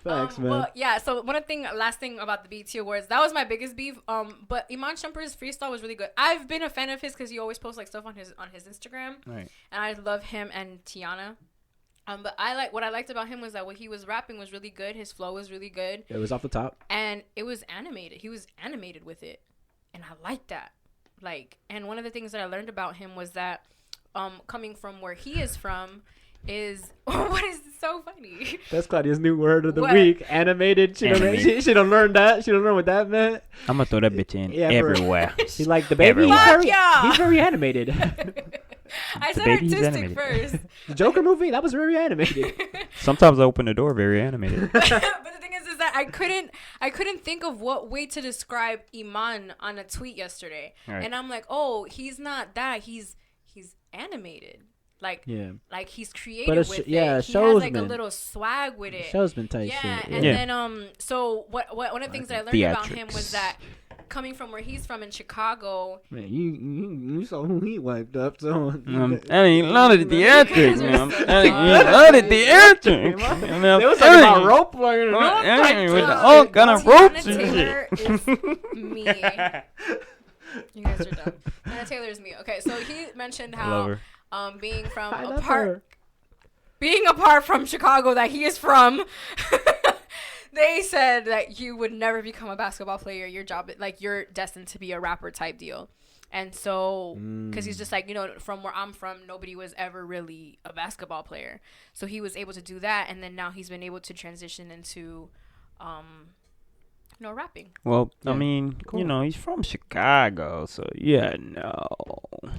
Speaker 3: Facts, man.
Speaker 1: Well, yeah. So last thing about the BET Awards, that was my biggest beef. But Iman Shumper's freestyle was really good. I've been a fan of his because he always posts like stuff on his Instagram,
Speaker 2: Right.
Speaker 1: and I love him and Tiana. But what I liked about him was that what he was rapping was really good. His flow was really good.
Speaker 3: It was off the top.
Speaker 1: And it was animated. He was animated with it. And I liked that. And one of the things that I learned about him was that coming from where he is from is what is so funny.
Speaker 3: That's Claudia's new word of the
Speaker 1: What?
Speaker 3: week. Animated. She don't learn that. She don't know what that meant.
Speaker 2: I'm gonna throw that bitch in
Speaker 3: Yeah,
Speaker 2: everywhere.
Speaker 3: She's like the baby.
Speaker 2: Everywhere.
Speaker 3: He's very animated.
Speaker 1: I said
Speaker 2: baby's
Speaker 1: artistic
Speaker 2: animated.
Speaker 1: first.
Speaker 3: The Joker movie, that was very animated.
Speaker 2: Sometimes I open the door very animated.
Speaker 1: But the thing is that I couldn't think of what way to describe Iman on a tweet yesterday.
Speaker 2: Right.
Speaker 1: And I'm like, oh, he's not that. He's animated. Like he's creative with it.
Speaker 3: yeah,
Speaker 1: He has like a
Speaker 3: showsman.
Speaker 1: little swag with it.
Speaker 3: Showsman type
Speaker 1: Yeah,
Speaker 3: shit.
Speaker 1: and
Speaker 2: Yeah.
Speaker 1: then so what one of the things that I learned about him was that coming from where he's from in Chicago.
Speaker 3: Man, you saw who he wiped up, so
Speaker 2: That ain't none of the theatrics, man.
Speaker 1: That
Speaker 2: That ain't none of the theatrics.
Speaker 3: It was talking about rope learning.
Speaker 2: With all kind of ropes and
Speaker 1: Taylor
Speaker 2: shit.
Speaker 1: is me. You guys are dumb. Tiana Taylor is me. Okay, so he mentioned
Speaker 2: I love
Speaker 1: how
Speaker 2: her.
Speaker 1: being from
Speaker 3: I love
Speaker 1: apart
Speaker 3: her.
Speaker 1: being apart from Chicago that he is from. They said that you would never become a basketball player. Your job, like, you're destined to be a rapper type deal. And so, because he's just like, from where I'm from, nobody was ever really a basketball player. So he was able to do that. And then now he's been able to transition into, rapping.
Speaker 2: Well,
Speaker 3: Yeah.
Speaker 2: I mean,
Speaker 3: Cool.
Speaker 2: he's from Chicago, so yeah, no.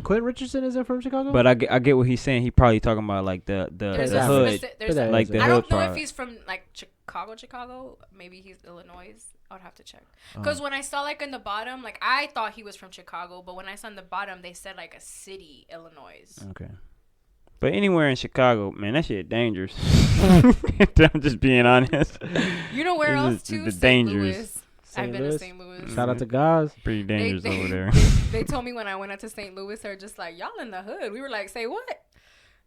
Speaker 3: Quentin Richardson isn't from Chicago?
Speaker 2: But I get what he's saying. He probably talking about like the
Speaker 1: There's
Speaker 3: a
Speaker 2: hood,
Speaker 1: there's
Speaker 3: But
Speaker 1: a,
Speaker 2: like the
Speaker 1: I
Speaker 2: hood
Speaker 1: don't know
Speaker 2: part.
Speaker 1: if he's from, like, Chicago. Maybe he's Illinois. I would have to check. Because when I saw, like, in the bottom, like, I thought he was from Chicago. But when I saw in the bottom, they said, like, a city, Illinois.
Speaker 2: Okay. But anywhere in Chicago, man, that shit dangerous. I'm just being honest.
Speaker 1: You know where
Speaker 2: It's
Speaker 1: else,
Speaker 2: just
Speaker 1: too?
Speaker 2: the
Speaker 1: St.
Speaker 2: dangerous.
Speaker 1: Louis.
Speaker 3: St.
Speaker 1: I've been to
Speaker 3: Louis.
Speaker 1: St. Louis.
Speaker 3: Shout out to Gaz.
Speaker 2: Pretty dangerous over there.
Speaker 1: They told me when I went out to St. Louis, they're just like, y'all in the hood. We were like, say what?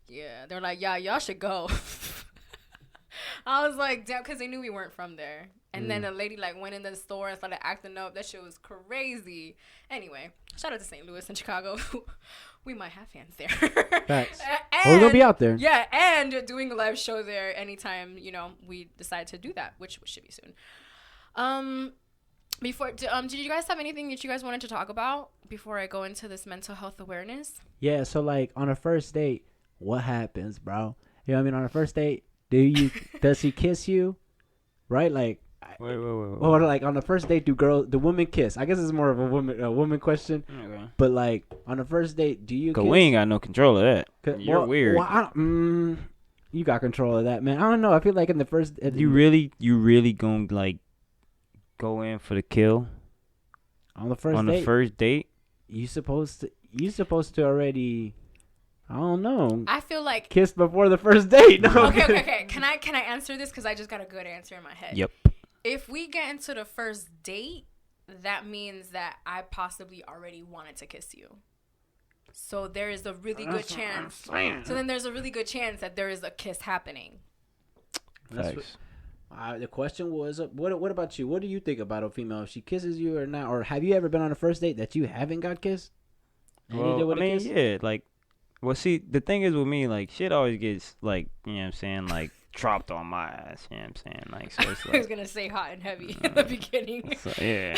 Speaker 1: Yeah. They're like, yeah, y'all should go. I was like, damn, because they knew we weren't from there. And then a lady, like, went in the store and started acting up. That shit was crazy. Anyway, shout out to St. Louis and Chicago. We might have fans there.
Speaker 3: Facts.
Speaker 1: And,
Speaker 3: We're going to be out there.
Speaker 1: Yeah, and doing a live show there anytime, we decide to do that, which should be soon. Did you guys have anything that you guys wanted to talk about before I go into this mental health awareness?
Speaker 3: Yeah, so, like, on a first date, what happens, bro? You know what I mean? On a first date, does he kiss you? Right? Like,
Speaker 2: Wait.
Speaker 3: or like on the first date, do women kiss? I guess it's more of a woman question.
Speaker 2: Okay.
Speaker 3: But like on the first date, do you?
Speaker 2: Cause
Speaker 3: kiss?
Speaker 2: we ain't got no control of that. You're weird.
Speaker 3: Well, you got control of that, man. I don't know. I feel like in the first,
Speaker 2: You really gonna like go in for the kill
Speaker 3: on the first
Speaker 2: on
Speaker 3: date,
Speaker 2: the first date?
Speaker 3: you supposed to already. I don't know.
Speaker 1: I feel like
Speaker 3: Kiss before the first date. No,
Speaker 1: okay. Can I answer this? Because I just got a good answer in my head.
Speaker 2: Yep.
Speaker 1: If we get into the first date, that means that I possibly already wanted to kiss you. So there is a really good chance. So then there's a really good chance that there is a kiss happening.
Speaker 2: Thanks.
Speaker 3: The question was, what about you? What do you think about a female if she kisses you or not? Or have you ever been on a first date that you haven't got kissed?
Speaker 2: Well, I mean, yeah, like, well, see, the thing is with me, like, shit always gets, like, you know what I'm saying, like, dropped on my ass, you know what I'm saying, like, so it's
Speaker 1: I was
Speaker 2: like,
Speaker 1: going to say hot and heavy in the beginning.
Speaker 2: so, yeah.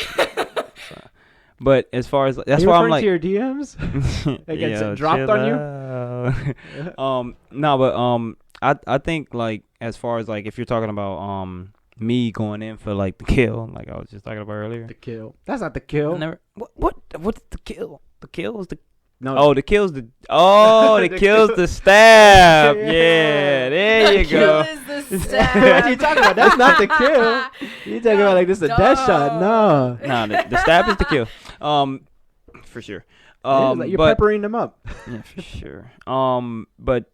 Speaker 2: But as far as, that's
Speaker 3: you
Speaker 2: why I'm
Speaker 3: referring
Speaker 2: like,
Speaker 3: to your DMs? Like it's dropped on
Speaker 2: you? No, but, I think, like, as far as, like, if you're talking about, me going in for, like, the kill, like I was just talking about earlier.
Speaker 3: The kill. That's not the kill.
Speaker 2: What's the kill? The kill is the...
Speaker 3: No.
Speaker 2: Oh, the kills the kills the stab. Yeah, there you go.
Speaker 1: Kill is the stab.
Speaker 3: What are you talking about? That's not the kill. You talking about like this a death shot? No.
Speaker 2: Nah, the stab is the kill. For sure.
Speaker 3: Like you're peppering them up.
Speaker 2: Yeah, for sure. But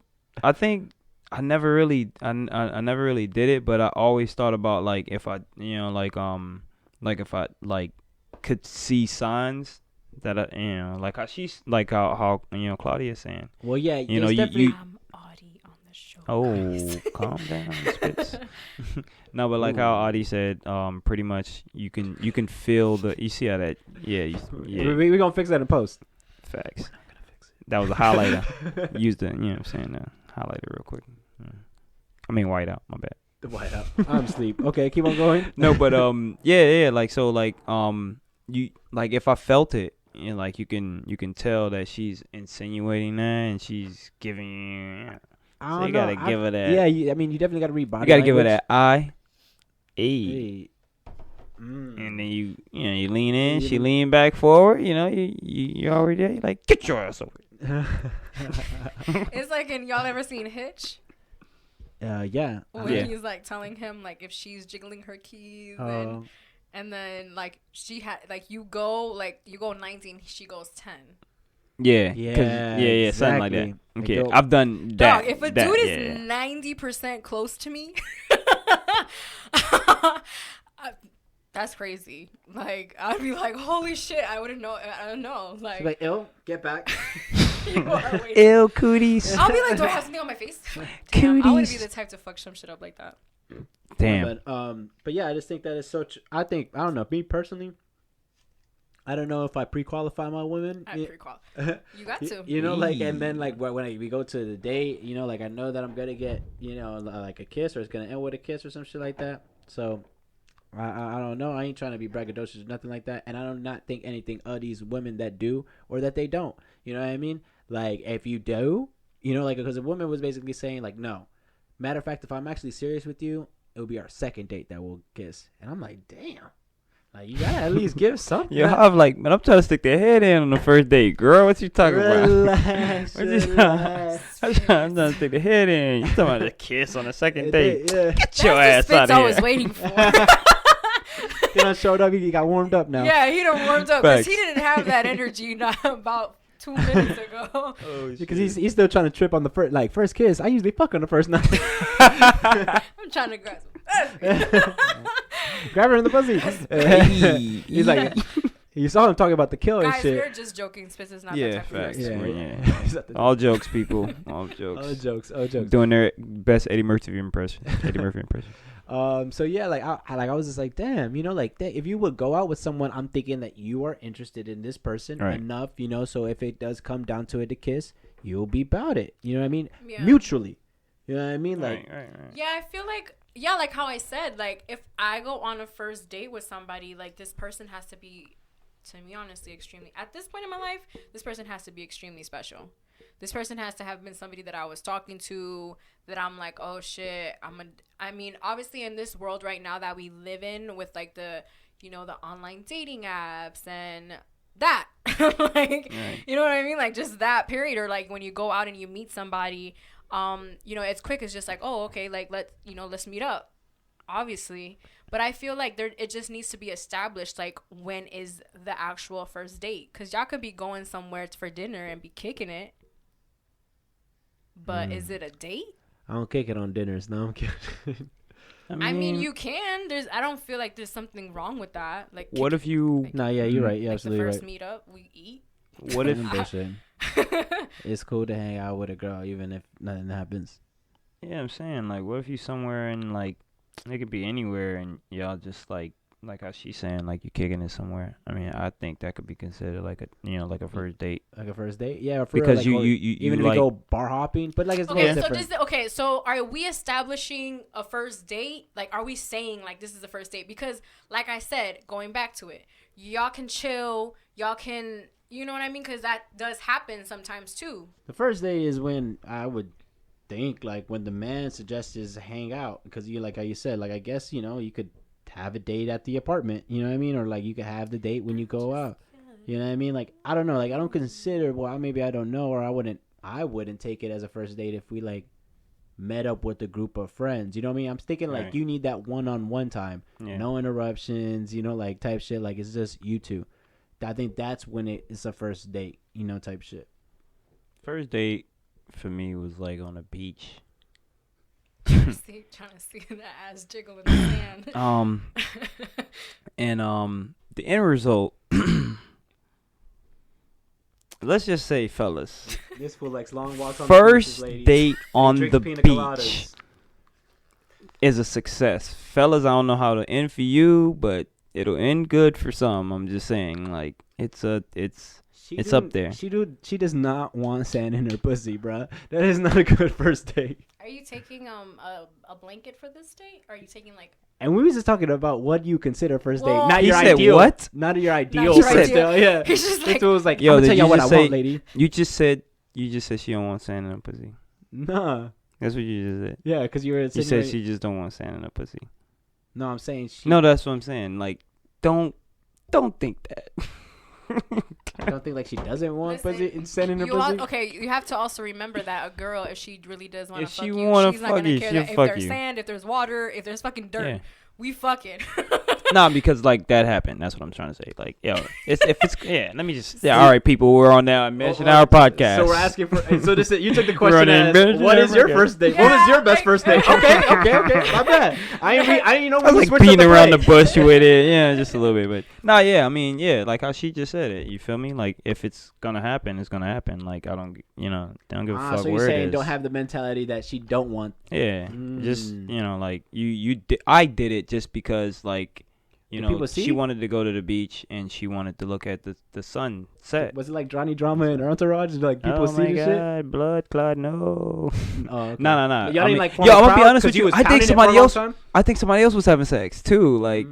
Speaker 2: I think I never really I never really did it, but I always thought about like if I like if I like could see signs that I like how she's like how Claudia's saying.
Speaker 3: Well, yeah,
Speaker 2: You know, you
Speaker 1: I'm Audie on the show.
Speaker 2: oh calm down, Spitz. No, but like how Audie said, pretty much you can feel you see how that yeah.
Speaker 3: We're gonna fix that in post.
Speaker 2: Facts. That was a highlighter. Used it, you know what I'm saying? Highlighter real quick. I mean, white out. My bad.
Speaker 3: The white out. I'm asleep. Okay, keep on going.
Speaker 2: No, but yeah. Like so, like you like if I felt it, like you can tell that she's insinuating that and she's giving you. So you gotta give her that.
Speaker 3: Yeah, I mean, you definitely gotta read body.
Speaker 2: You gotta
Speaker 3: language.
Speaker 2: give her that eye.
Speaker 3: Hey.
Speaker 2: And then you lean in. She lean back forward. You already there. You're like, get your ass over.
Speaker 1: It's like in y'all ever seen Hitch?
Speaker 3: Yeah.
Speaker 1: When he's like telling him like if she's jiggling her keys and then like she had like you go 19, she goes 10.
Speaker 2: Yeah,
Speaker 3: exactly.
Speaker 2: something like that. Okay, I've done that.
Speaker 1: Dog, if a dude is 90% close to me, that's crazy. Like I'd be like, holy shit, I wouldn't know. I don't know. Like,
Speaker 3: she's like, ill, get back.
Speaker 2: Ill cooties.
Speaker 1: I'll be like, do I have something on my face? Damn, I would be the type to fuck some shit up like that.
Speaker 2: Damn.
Speaker 3: But yeah, I just think that is so. I don't know. Me personally, I don't know if I pre-qualify my women.
Speaker 1: I pre-qualify. You got to.
Speaker 3: Like, and then like when we go to the date, like I know that I'm gonna get, like a kiss or it's gonna end with a kiss or some shit like that. So. I don't know. I ain't trying to be braggadocious or nothing like that. And I do not think anything of these women that do or that they don't. You know what I mean? Like, if you do, like, because a woman was basically saying, like, no. Matter of fact, if I'm actually serious with you, it'll be our second date that we'll kiss. And I'm like, damn. Like, you gotta at least give something.
Speaker 2: Yeah, I'm like, man, I'm trying to stick their head in on the first date, girl. What you talking
Speaker 3: relax,
Speaker 2: about?
Speaker 3: relax.
Speaker 2: I'm trying to stick the head in. You talking about a kiss on the second date?
Speaker 3: Yeah.
Speaker 2: Get your ass out of here.
Speaker 1: I was waiting for.
Speaker 3: He done showed up. He got warmed up now.
Speaker 1: Yeah, he done warmed up because he didn't have that energy not about 2 minutes ago.
Speaker 3: Oh, because he's still trying to trip on the first kiss. I usually fuck on the first night.
Speaker 1: I'm trying to grab
Speaker 3: grab her in the pussy. He's like, you saw him talking about the kill and
Speaker 1: guys,
Speaker 3: shit.
Speaker 1: we're just joking. Spitz is not that type of person.
Speaker 2: Yeah. All jokes, people. All jokes.
Speaker 3: All jokes.
Speaker 2: Doing their best Eddie Murphy impression.
Speaker 3: So yeah, like I was just like, damn, like if you would go out with someone, I'm thinking that you are interested in this person enough, so if it does come down to it to kiss, you'll be about it. You know what I mean? Yeah. Mutually. You know what I mean? Like,
Speaker 2: right.
Speaker 1: Yeah, I feel like, like how I said, like if I go on a first date with somebody, like this person has to be, to me, honestly, extremely, at this point in my life, this person has to be extremely special. This person has to have been somebody that I was talking to, that I'm like, oh shit, I mean, obviously in this world right now that we live in with like the, the online dating apps and that, like, you know what I mean? Like just that period, or like when you go out and you meet somebody, it's quick. It's just like, oh, okay, like let's meet up, obviously. But I feel like it just needs to be established, like, when is the actual first date? Because y'all could be going somewhere for dinner and be kicking it. But is it a date?
Speaker 3: I don't kick it on dinners. No, I'm kidding.
Speaker 1: I mean, you can. I don't feel like there's something wrong with that. Like,
Speaker 2: what if you?
Speaker 3: Like, yeah, you're right. You're
Speaker 1: like
Speaker 3: absolutely right.
Speaker 1: The first meetup, we eat.
Speaker 2: What if?
Speaker 3: It's cool to hang out with a girl, even if nothing happens.
Speaker 2: Yeah, I'm saying, like, what if you somewhere and like it could be anywhere, and y'all just like how she's saying, like you kicking it somewhere. I mean, I think that could be considered like a first date.
Speaker 3: Like a first date, yeah. For
Speaker 2: because
Speaker 3: real, like,
Speaker 2: you
Speaker 3: even if we go bar hopping, but like it's
Speaker 1: different. So are we establishing a first date? Like, are we saying like this is the first date? Because like I said, going back to it, y'all can chill, y'all can, you know what I mean? Because that does happen sometimes too.
Speaker 3: The first date is when I would think like when the man suggests is hang out, because you like how you said, like I guess you could have a date at the apartment, you know what I mean, or like you could have the date when you go out, you know what I mean. Like I don't know, like I don't consider, well maybe I don't know, or I wouldn't take it as a first date if we like met up with a group of friends, you know what I mean. I'm thinking like you need that one-on-one time, no interruptions, like type shit, like it's just you two. I think that's when it's a first date, type shit.
Speaker 2: First date for me was like on a beach.
Speaker 1: trying to see that ass jiggle in the sand.
Speaker 2: And the end result. Let's just say, fellas.
Speaker 3: This fool likes long walks on
Speaker 2: First
Speaker 3: the beaches,
Speaker 2: date on the
Speaker 3: pina
Speaker 2: beach
Speaker 3: coladas.
Speaker 2: is a success. Fellas, I don't know how to end for you, but it'll end good for some. I'm just saying, like, it's up there.
Speaker 3: She does not want sand in her pussy, bruh. That is not a good first date.
Speaker 1: Are you taking a blanket for this date? Or are you taking like?
Speaker 3: And we was just talking about what you consider first date,
Speaker 1: Well,
Speaker 3: not
Speaker 2: he
Speaker 3: your
Speaker 2: said
Speaker 3: ideal.
Speaker 2: what?
Speaker 3: Not your ideal.
Speaker 1: Not your
Speaker 3: first
Speaker 1: ideal.
Speaker 3: date. Yeah.
Speaker 1: He's just
Speaker 3: This
Speaker 1: like,
Speaker 3: was like,
Speaker 2: Yo,
Speaker 3: I'm gonna tell
Speaker 2: did
Speaker 3: y'all
Speaker 2: you
Speaker 3: what I
Speaker 2: just say-
Speaker 3: want, lady.
Speaker 2: You just said she don't want sand in her pussy.
Speaker 3: Nah.
Speaker 2: That's what you just said.
Speaker 3: Yeah, because you were.
Speaker 2: You said
Speaker 3: insinuating-
Speaker 2: she just don't want sand in her pussy.
Speaker 3: No, I'm saying she.
Speaker 2: No, that's what I'm saying. Like, don't think that.
Speaker 3: I don't think like she doesn't want
Speaker 1: Listen,
Speaker 3: pussy and sand in her
Speaker 1: you
Speaker 3: pussy.
Speaker 1: okay, you have to also remember that a girl, if she really does want to
Speaker 2: If
Speaker 1: fuck
Speaker 2: she
Speaker 1: you,
Speaker 2: wanna
Speaker 1: she's not
Speaker 2: fuck
Speaker 1: gonna
Speaker 2: you,
Speaker 1: care
Speaker 2: she'll
Speaker 1: that if
Speaker 2: fuck
Speaker 1: there's
Speaker 2: you.
Speaker 1: sand, if there's water, if there's fucking dirt.
Speaker 2: Yeah.
Speaker 1: We fucking.
Speaker 2: Nah, because like that happened. That's what I'm trying to say. Like, yo, let me just. Yeah, all right, people, we're on now. Mention our podcast.
Speaker 3: So we're asking for. So this you took the
Speaker 2: We're
Speaker 3: question
Speaker 2: on
Speaker 3: as
Speaker 2: Mention
Speaker 3: what
Speaker 2: Our
Speaker 3: is your
Speaker 2: Podcast.
Speaker 3: first date?
Speaker 1: Yeah,
Speaker 3: What was your best
Speaker 1: like-
Speaker 3: first date? Okay. My bad. I didn't know
Speaker 2: I was
Speaker 3: we
Speaker 2: like
Speaker 3: switched
Speaker 2: beating
Speaker 3: up the
Speaker 2: around the
Speaker 3: play.
Speaker 2: bush with it. Yeah, just a little bit. But nah, yeah, I mean, yeah, like how she just said it. You feel me? Like if it's gonna happen, it's gonna happen. Like I don't give a fuck
Speaker 3: So you're
Speaker 2: where it
Speaker 3: saying
Speaker 2: is.
Speaker 3: don't have the mentality that she don't want.
Speaker 2: Yeah, just
Speaker 3: Mm.
Speaker 2: like I did it just because like
Speaker 3: Did people see?
Speaker 2: she wanted to go to the beach and she wanted to look at the sunset.
Speaker 3: Was it like Johnny Drama and Entourage? Like people
Speaker 2: Oh
Speaker 3: see
Speaker 2: my
Speaker 3: the
Speaker 2: God,
Speaker 3: shit?
Speaker 2: blood clot, no.
Speaker 3: Oh, okay.
Speaker 2: No.
Speaker 3: Y'all
Speaker 2: I
Speaker 3: didn't
Speaker 2: mean,
Speaker 3: like form
Speaker 2: yo,
Speaker 3: a
Speaker 2: I'm gonna be
Speaker 3: crowd
Speaker 2: honest
Speaker 3: 'cause
Speaker 2: with
Speaker 3: you
Speaker 2: you.
Speaker 3: was
Speaker 2: I think
Speaker 3: pounding it for a
Speaker 2: somebody
Speaker 3: long
Speaker 2: else.
Speaker 3: time?
Speaker 2: I think somebody else was having sex too. Like,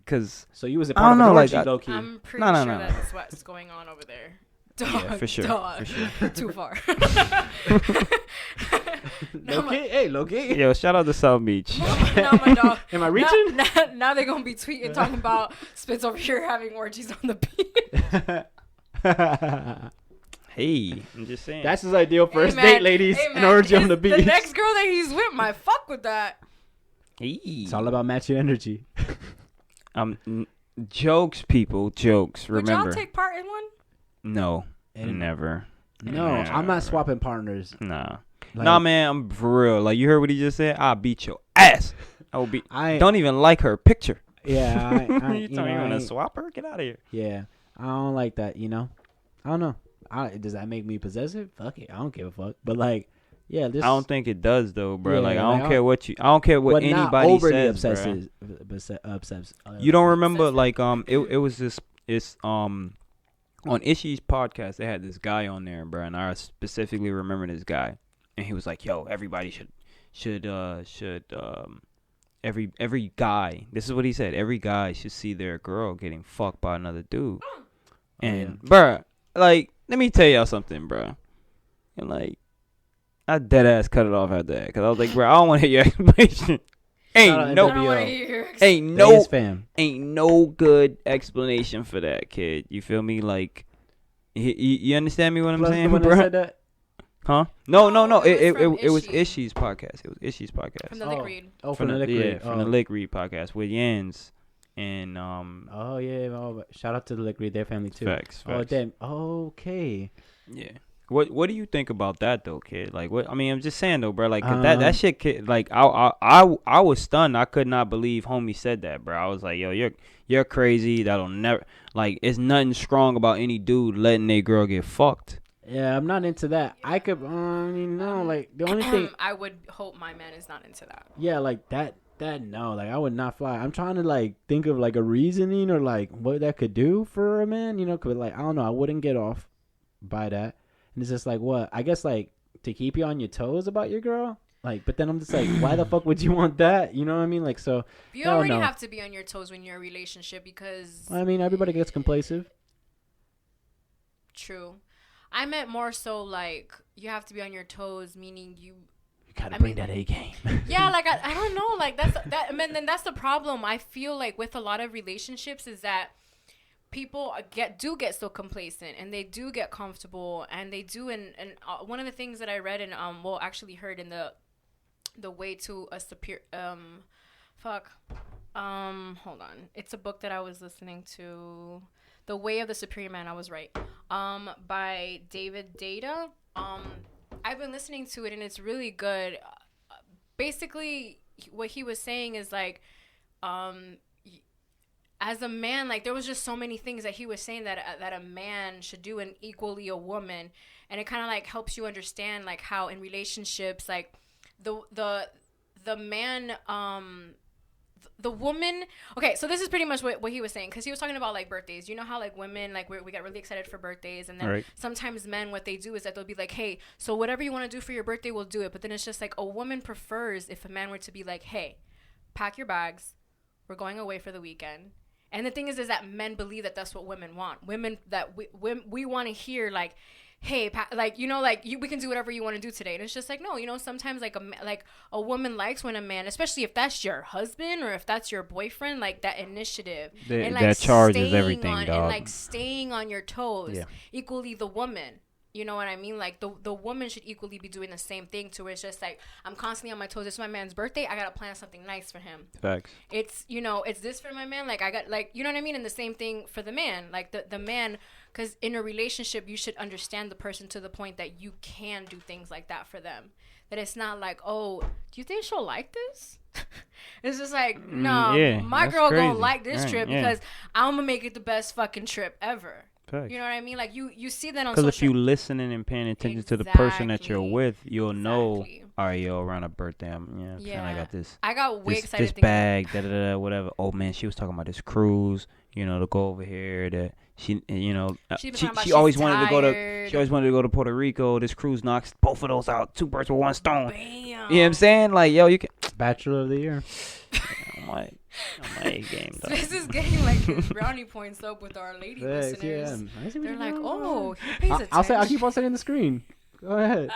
Speaker 2: cause
Speaker 3: So you was a
Speaker 2: I
Speaker 3: part
Speaker 2: don't
Speaker 3: of an
Speaker 2: know,
Speaker 3: orgy,
Speaker 2: like,
Speaker 3: low key.
Speaker 1: I'm pretty
Speaker 2: No.
Speaker 1: sure that's what's going on over there. Dog,
Speaker 2: yeah, for sure,
Speaker 1: dog.
Speaker 2: for sure.
Speaker 1: Too far.
Speaker 3: Low key, hey, low key.
Speaker 2: Yo, shout out to South Beach.
Speaker 1: Now my dog.
Speaker 3: Am I reaching?
Speaker 1: Now they're gonna be tweeting talking about Spitz over here having orgies on the beach.
Speaker 2: Hey, I'm just saying.
Speaker 3: That's his ideal first
Speaker 1: Hey, man.
Speaker 3: date, ladies.
Speaker 1: Hey,
Speaker 3: An
Speaker 1: man,
Speaker 3: orgy on the
Speaker 1: The
Speaker 3: beach.
Speaker 1: next girl that he's with might fuck with that.
Speaker 2: Hey.
Speaker 3: It's all about matching energy.
Speaker 2: Jokes, people, jokes.
Speaker 1: Would
Speaker 2: Remember,
Speaker 1: y'all take part in one?
Speaker 2: no,
Speaker 3: And-
Speaker 2: never.
Speaker 3: No, I'm not swapping partners.
Speaker 2: Nah.
Speaker 3: Like,
Speaker 2: Nah, man, I'm for real. Like, you heard what he just said? I'll beat your ass. I will beat.
Speaker 3: I
Speaker 2: Don't even like her picture.
Speaker 3: Yeah, I
Speaker 2: you telling me you
Speaker 3: I
Speaker 2: want to
Speaker 3: ain't-
Speaker 2: swap her? Get out of here.
Speaker 3: Yeah, I don't like that. I don't know. Does that make me possessive? Fuck it, I don't give a fuck. But like, yeah, this.
Speaker 2: I don't think it does though, bro.
Speaker 3: Yeah,
Speaker 2: like, I
Speaker 3: like,
Speaker 2: don't care what I don't care what
Speaker 3: but
Speaker 2: anybody
Speaker 3: not overly
Speaker 2: says, bro.
Speaker 3: obsessive.
Speaker 2: You don't remember
Speaker 1: Obsessive.
Speaker 2: like it was this on Ishii's podcast they had this guy on there, bro, and I specifically remember this guy, and he was like, "Yo, everybody should every guy." This is what he said. Every guy should see their girl getting fucked by another dude. And bruh, like, let me tell y'all something, bruh. And like, I dead ass cut it off after that because I was like, bruh, I don't want to hear your explanation.
Speaker 3: Shout out
Speaker 1: I
Speaker 3: NWO.
Speaker 1: don't want to hear.
Speaker 2: Ain't no good explanation for that, kid. You feel me? Like, you understand me what I'm
Speaker 3: Plus
Speaker 2: saying,
Speaker 3: the one that
Speaker 2: bro?
Speaker 3: said that.
Speaker 2: Huh? No.
Speaker 1: It was
Speaker 2: It was
Speaker 1: from
Speaker 2: Ishii's podcast. It was Ishii's podcast.
Speaker 1: From the lick read.
Speaker 3: Oh, from the lick read.
Speaker 2: From the Lick Read podcast with Yens and
Speaker 3: Oh yeah. Oh, shout out to the lick read. Their family too.
Speaker 2: Facts.
Speaker 3: Oh damn. Okay.
Speaker 2: Yeah. What do you think about that though, kid? Like, what? I mean, I'm just saying though, bro. Like, 'cause that shit, kid. Like, I was stunned. I could not believe homie said that, bro. I was like, yo, you're crazy. That'll never. Like, it's nothing strong about any dude letting a girl get fucked.
Speaker 3: Yeah, I'm not into that. I could, like the only thing.
Speaker 1: I would hope my man is not into that.
Speaker 3: Yeah, like that no, like I would not fly. I'm trying to like think of like a reasoning or like what that could do for a man, cause like I don't know, I wouldn't get off by that. And it's just like what? I guess like to keep you on your toes about your girl. Like, but then I'm just like, why the fuck would you want that? You know what I mean? Like, so
Speaker 1: You
Speaker 3: hell
Speaker 1: already
Speaker 3: no.
Speaker 1: have to be on your toes when you're in a relationship because
Speaker 3: I mean, everybody gets complacent.
Speaker 1: true. I meant more so like you have to be on your toes, meaning you
Speaker 3: gotta
Speaker 1: I
Speaker 3: bring
Speaker 1: mean-
Speaker 3: that A game.
Speaker 1: yeah, like I don't know, like I mean, then that's the problem. I feel like with a lot of relationships is that people get so complacent and they do get comfortable and they do and one of the things that I read and actually heard in the way to a superior hold on, it's a book that I was listening to, The Way of the Superior Man. I was right. By David Data. I've been listening to it and it's really good. basically what he was saying is like, as a man, like there was just so many things that he was saying that a man should do, and equally a woman, and it kind of like helps you understand like how in relationships, like the man, the woman. Okay, so this is pretty much what he was saying, because he was talking about like birthdays. You know how like women, like we get really excited for birthdays, and then sometimes men, what they do is that they'll be like, hey, so whatever you want to do for your birthday, we'll do it. But then it's just like a woman prefers if a man were to be like, hey, pack your bags, we're going away for the weekend. And the thing is that men believe that that's what women want. Women that we want to hear like, hey, like, you know, like we can do whatever you want to do today. And it's just like, no, you know, sometimes like a woman likes when a man, especially if that's your husband or if that's your boyfriend, like that initiative and like
Speaker 2: that charges everything, dog.
Speaker 1: And like staying on your toes.
Speaker 2: Yeah.
Speaker 1: Equally the woman. You know what I mean? Like the woman should equally be doing the same thing, to where it's just like, I'm constantly on my toes. It's my man's birthday. I got to plan something nice for him.
Speaker 2: Facts.
Speaker 1: It's, you know, it's this for my man. Like I got, like, you know what I mean? And the same thing for the man, like the man, because in a relationship, you should understand the person to the point that you can do things like that for them. That it's not like, oh, do you think she'll like this? It's just like, no, my girl crazy. Gonna like this trip because I'm gonna make it the best fucking trip ever. You know what I mean? Like you see that on social.
Speaker 2: Because if you listening and paying attention to the person that you're with, you'll know. All right, yo, around a birthday, I got this.
Speaker 1: I got way excited.
Speaker 2: This bag, whatever. Oh man, she was talking about this cruise. You know, to go over here. That she, you know, she always wanted to go to. She always wanted to go to Puerto Rico. This cruise knocks both of those out. 2 birds with 1 stone.
Speaker 1: Bam.
Speaker 2: You know what I'm saying? Like, yo, you can.
Speaker 3: Bachelor of the Year.
Speaker 2: I'm like A game.
Speaker 1: So this is getting like brownie points up with our lady listeners.
Speaker 3: Yeah.
Speaker 1: They're like, oh, he pays attention.
Speaker 3: I'll keep on setting the screen. Go ahead.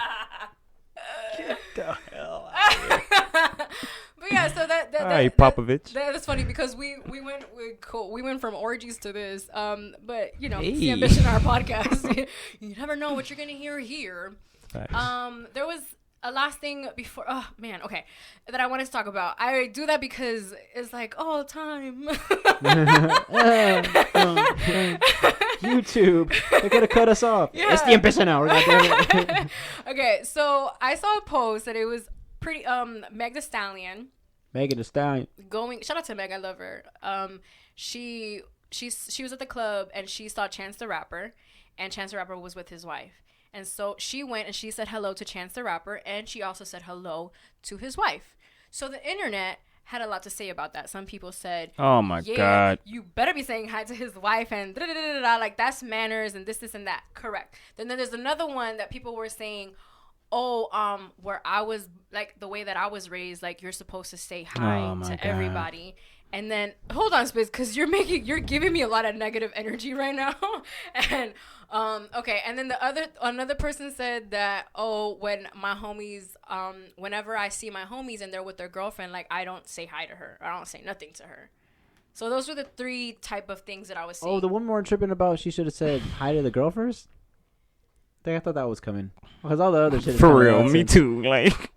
Speaker 2: Get the hell out of here.
Speaker 1: But yeah, so that
Speaker 2: all right, Popovich.
Speaker 1: That's funny because we went from orgies to this. But you know, it's the ambition of our podcast. You never know what you're gonna hear here.
Speaker 2: Thanks.
Speaker 1: There was a last thing before. Oh man, okay, that I wanted to talk about. I do that because it's like all time.
Speaker 3: YouTube, they're gonna cut us off. Yeah. It's the ambition hour.
Speaker 1: Okay, so I saw a post that it was pretty. Meg Thee Stallion.
Speaker 3: Megan Thee Stallion.
Speaker 1: Shout out to Meg, I love her. She was at the club and she saw Chance the Rapper, and Chance the Rapper was with his wife. And so she went and she said hello to Chance the Rapper, and she also said hello to his wife. So the internet had a lot to say about that. Some people said,
Speaker 2: "Oh my God,
Speaker 1: you better be saying hi to his wife," and like that's manners and this and that. Correct. Then there's another one that people were saying, "Oh, where I was like the way that I was raised, like you're supposed to say hi to everybody." And then hold on, Spitz, because you're giving me a lot of negative energy right now. And okay, and then another person said that, when my homies, whenever I see my homies and they're with their girlfriend, like I don't say hi to her, I don't say nothing to her. So those were the 3 type of things that I was seeing.
Speaker 3: Oh, the one more tripping about she should have said hi to the girl first. I thought that was coming because all the other shit.
Speaker 2: For real, me too. Like,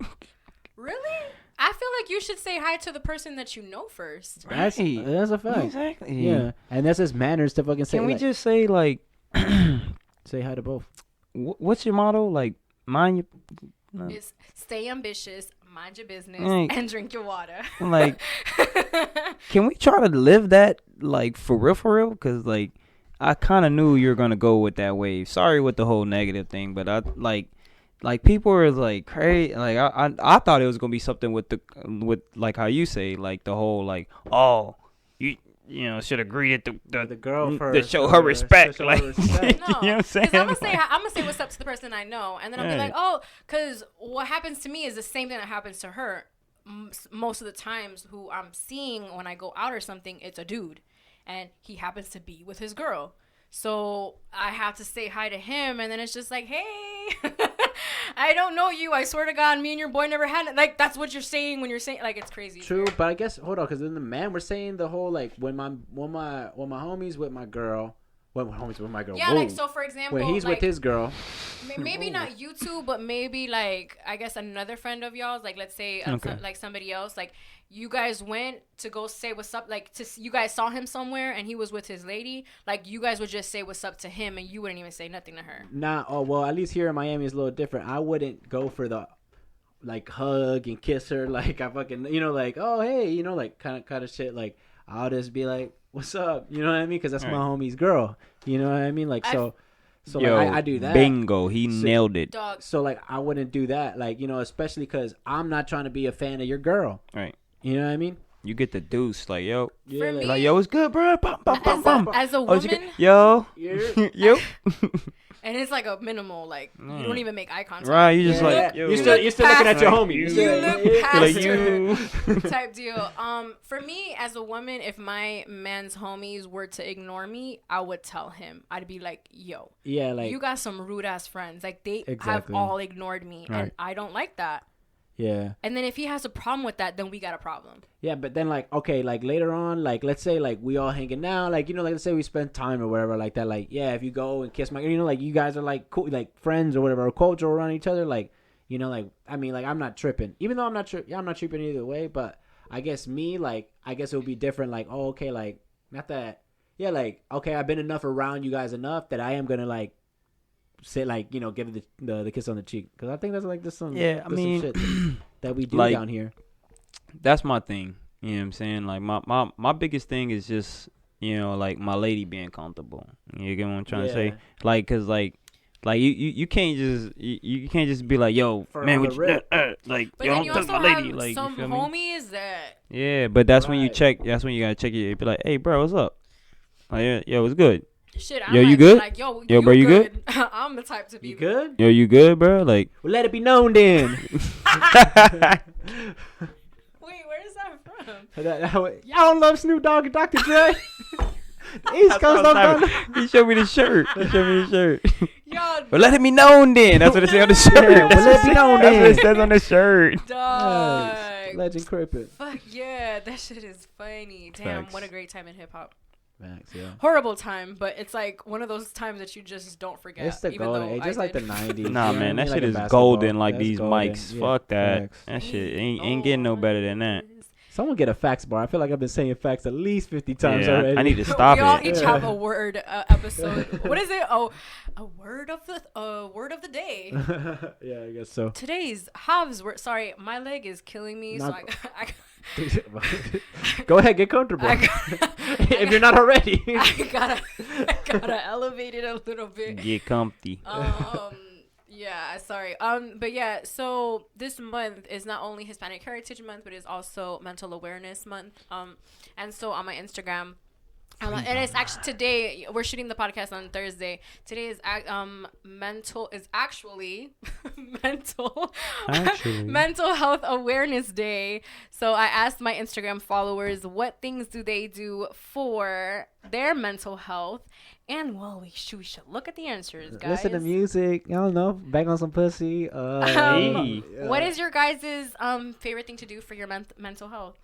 Speaker 1: really? I feel like you should say hi to the person that you know first.
Speaker 3: Right. That's a fact.
Speaker 2: Exactly.
Speaker 3: Yeah, and that's just manners to fucking say.
Speaker 2: Can we just say like,
Speaker 3: say hi to both?
Speaker 2: What's your motto? Like, mind your. No.
Speaker 1: It's stay ambitious, mind your business, and drink your water.
Speaker 2: Like, can we try to live that like for real? Because like, I kind of knew you were gonna go with that wave. Sorry with the whole negative thing, but I like people are like crazy. Like I thought it was gonna be something with like how you say like the whole like you know should have greeted the girl first to show her respect. Like
Speaker 1: no,
Speaker 2: you know what I'm saying?
Speaker 1: I'm gonna say what's up to the person I know, and then I'll be like, because what happens to me is the same thing that happens to her. Most of the times, who I'm seeing when I go out or something, it's a dude, and he happens to be with his girl. So I have to say hi to him, and then it's just like, hey, I don't know you. I swear to God, me and your boy never had it. Like, that's what you're saying when you're saying, like, it's crazy.
Speaker 3: True, but I guess, hold on, because then the man, we're saying the whole, like, when my homies with my girl,
Speaker 1: yeah, whoa. Like, so for example,
Speaker 3: when he's
Speaker 1: like,
Speaker 3: with his girl,
Speaker 1: maybe not you two, but maybe like I guess another friend of y'all's, like let's say like somebody else, like you guys went to go say what's up, like you guys saw him somewhere and he was with his lady, like you guys would just say what's up to him and you wouldn't even say nothing to her.
Speaker 3: Well, at least here in Miami is a little different. I wouldn't go for the like hug and kiss her, like I fucking, like, oh hey, like kind of shit. Like I'll just be like, what's up? You know what I mean? Because that's my homie's girl. You know what I mean? Like so
Speaker 2: yo,
Speaker 3: like I do that.
Speaker 2: Bingo, he nailed it.
Speaker 1: Dog.
Speaker 3: So like I wouldn't do that, like especially because I'm not trying to be a fan of your girl.
Speaker 2: Right.
Speaker 3: You know what I mean?
Speaker 2: You get the deuce, like yo,
Speaker 1: For me,
Speaker 2: like yo, it's good, bro. Bum, bum, bum, bum.
Speaker 1: As a
Speaker 2: Oh,
Speaker 1: woman,
Speaker 2: yo,
Speaker 3: Yeah.
Speaker 2: yo.
Speaker 1: and it's like a minimal, like you don't even make eye contact.
Speaker 2: Right, you just like yo.
Speaker 3: You're still looking at your homie.
Speaker 1: You
Speaker 3: Like,
Speaker 1: look past
Speaker 2: like
Speaker 1: her
Speaker 2: you.
Speaker 1: type deal. For me as a woman, if my man's homies were to ignore me, I would tell him. I'd be like, yo,
Speaker 3: yeah, like
Speaker 1: you got some rude ass friends. Like they
Speaker 3: Exactly.
Speaker 1: have all ignored me,
Speaker 2: Right.
Speaker 1: and I don't like that.
Speaker 3: yeah.
Speaker 1: And then if he has a problem with that, then we got a problem.
Speaker 3: Yeah, but then like okay, like later on, like let's say like we all hanging out, like like let's say we spend time or whatever like that, like yeah, if you go and kiss my, like you guys are like cool, like friends or whatever, or cultural around each other, like like I mean like I'm not tripping, even though I'm not tripping either way, but I guess it would be different, like oh okay, like not that like okay, I've been around you guys enough that I am gonna like say like give it the kiss on the cheek, because I think that's like some some shit that we do
Speaker 2: like,
Speaker 3: down here.
Speaker 2: That's my thing. You know what I'm saying? Like my biggest thing is just like my lady being comfortable. You get what I'm trying to say? Like, cause like you can't just be like, yo,
Speaker 3: For
Speaker 2: man,
Speaker 3: on
Speaker 2: what
Speaker 3: the
Speaker 2: you,
Speaker 3: rip.
Speaker 2: like
Speaker 1: But
Speaker 2: yo,
Speaker 1: then
Speaker 2: don't
Speaker 1: you
Speaker 2: touch
Speaker 1: also
Speaker 2: my
Speaker 1: have
Speaker 2: lady. Like
Speaker 1: some
Speaker 2: you feel me?
Speaker 1: homies that
Speaker 2: Yeah, but that's when you
Speaker 3: Right.
Speaker 2: check. That's when you gotta check it. Be like, hey, bro, what's up? Like, yeah, yo, what's good?
Speaker 1: shit. I
Speaker 2: Yo,
Speaker 1: might
Speaker 2: you
Speaker 1: be
Speaker 2: good?
Speaker 1: Like, yo,
Speaker 2: Bro, you good?
Speaker 1: I'm the type to be
Speaker 3: You good?
Speaker 2: Yo, you good, bro? Like,
Speaker 3: Well, let it be known then.
Speaker 1: Wait, where is that from?
Speaker 3: Y'all don't love Snoop Dogg and Dr. Dre? The East Coast don't know.
Speaker 2: he showed me the shirt.
Speaker 1: Yo,
Speaker 2: But let it be known then. That's what it says on the shirt.
Speaker 3: Yeah, well, let it be known
Speaker 2: That's what
Speaker 3: then.
Speaker 2: it says on the shirt.
Speaker 1: dog.
Speaker 3: Yes, Legend Crippin.
Speaker 1: Fuck yeah, that shit is funny. Damn,
Speaker 2: Facts.
Speaker 1: what a great time in hip hop.
Speaker 3: Max, yeah.
Speaker 1: Horrible time, but it's like one of those times that you just don't forget.
Speaker 3: It's the
Speaker 1: even
Speaker 3: golden
Speaker 1: though
Speaker 3: age,
Speaker 1: I
Speaker 3: just like the
Speaker 1: did.
Speaker 3: 90s.
Speaker 2: Nah,
Speaker 3: you know
Speaker 2: man,
Speaker 3: what I
Speaker 2: that
Speaker 3: mean?
Speaker 2: shit
Speaker 3: Like in
Speaker 2: is
Speaker 3: basketball.
Speaker 2: golden like
Speaker 3: That's
Speaker 2: these
Speaker 3: golden.
Speaker 2: mics.
Speaker 3: Yeah,
Speaker 2: Fuck that.
Speaker 3: facts.
Speaker 2: That shit ain't getting no better than that.
Speaker 3: Someone get a fax bar. I feel like I've been saying facts at least 50 times
Speaker 2: Yeah,
Speaker 3: already.
Speaker 2: I need to stop
Speaker 1: we all
Speaker 2: it.
Speaker 1: each have a word episode. What is it? Oh, a word of the day.
Speaker 3: Yeah, I guess so.
Speaker 1: Today's Hav's word. Sorry, my leg is killing me, so
Speaker 3: Not-
Speaker 1: I
Speaker 3: Go ahead, get comfortable. If you're not already.
Speaker 1: I gotta elevate it a little bit.
Speaker 2: Get comfy.
Speaker 1: Yeah, sorry. But yeah, so this month is not only Hispanic Heritage Month, but it's also Mental Awareness Month. And so on my Instagram, and it's actually today. We're shooting the podcast on Thursday. Today is actually Mental Health Awareness Day. So I asked my Instagram followers what things do they do for their mental health, and well, we should look at the answers, guys.
Speaker 3: Listen to music. I don't know. Bang on some pussy.
Speaker 2: Hey.
Speaker 1: What is your guys' favorite thing to do for your mental health?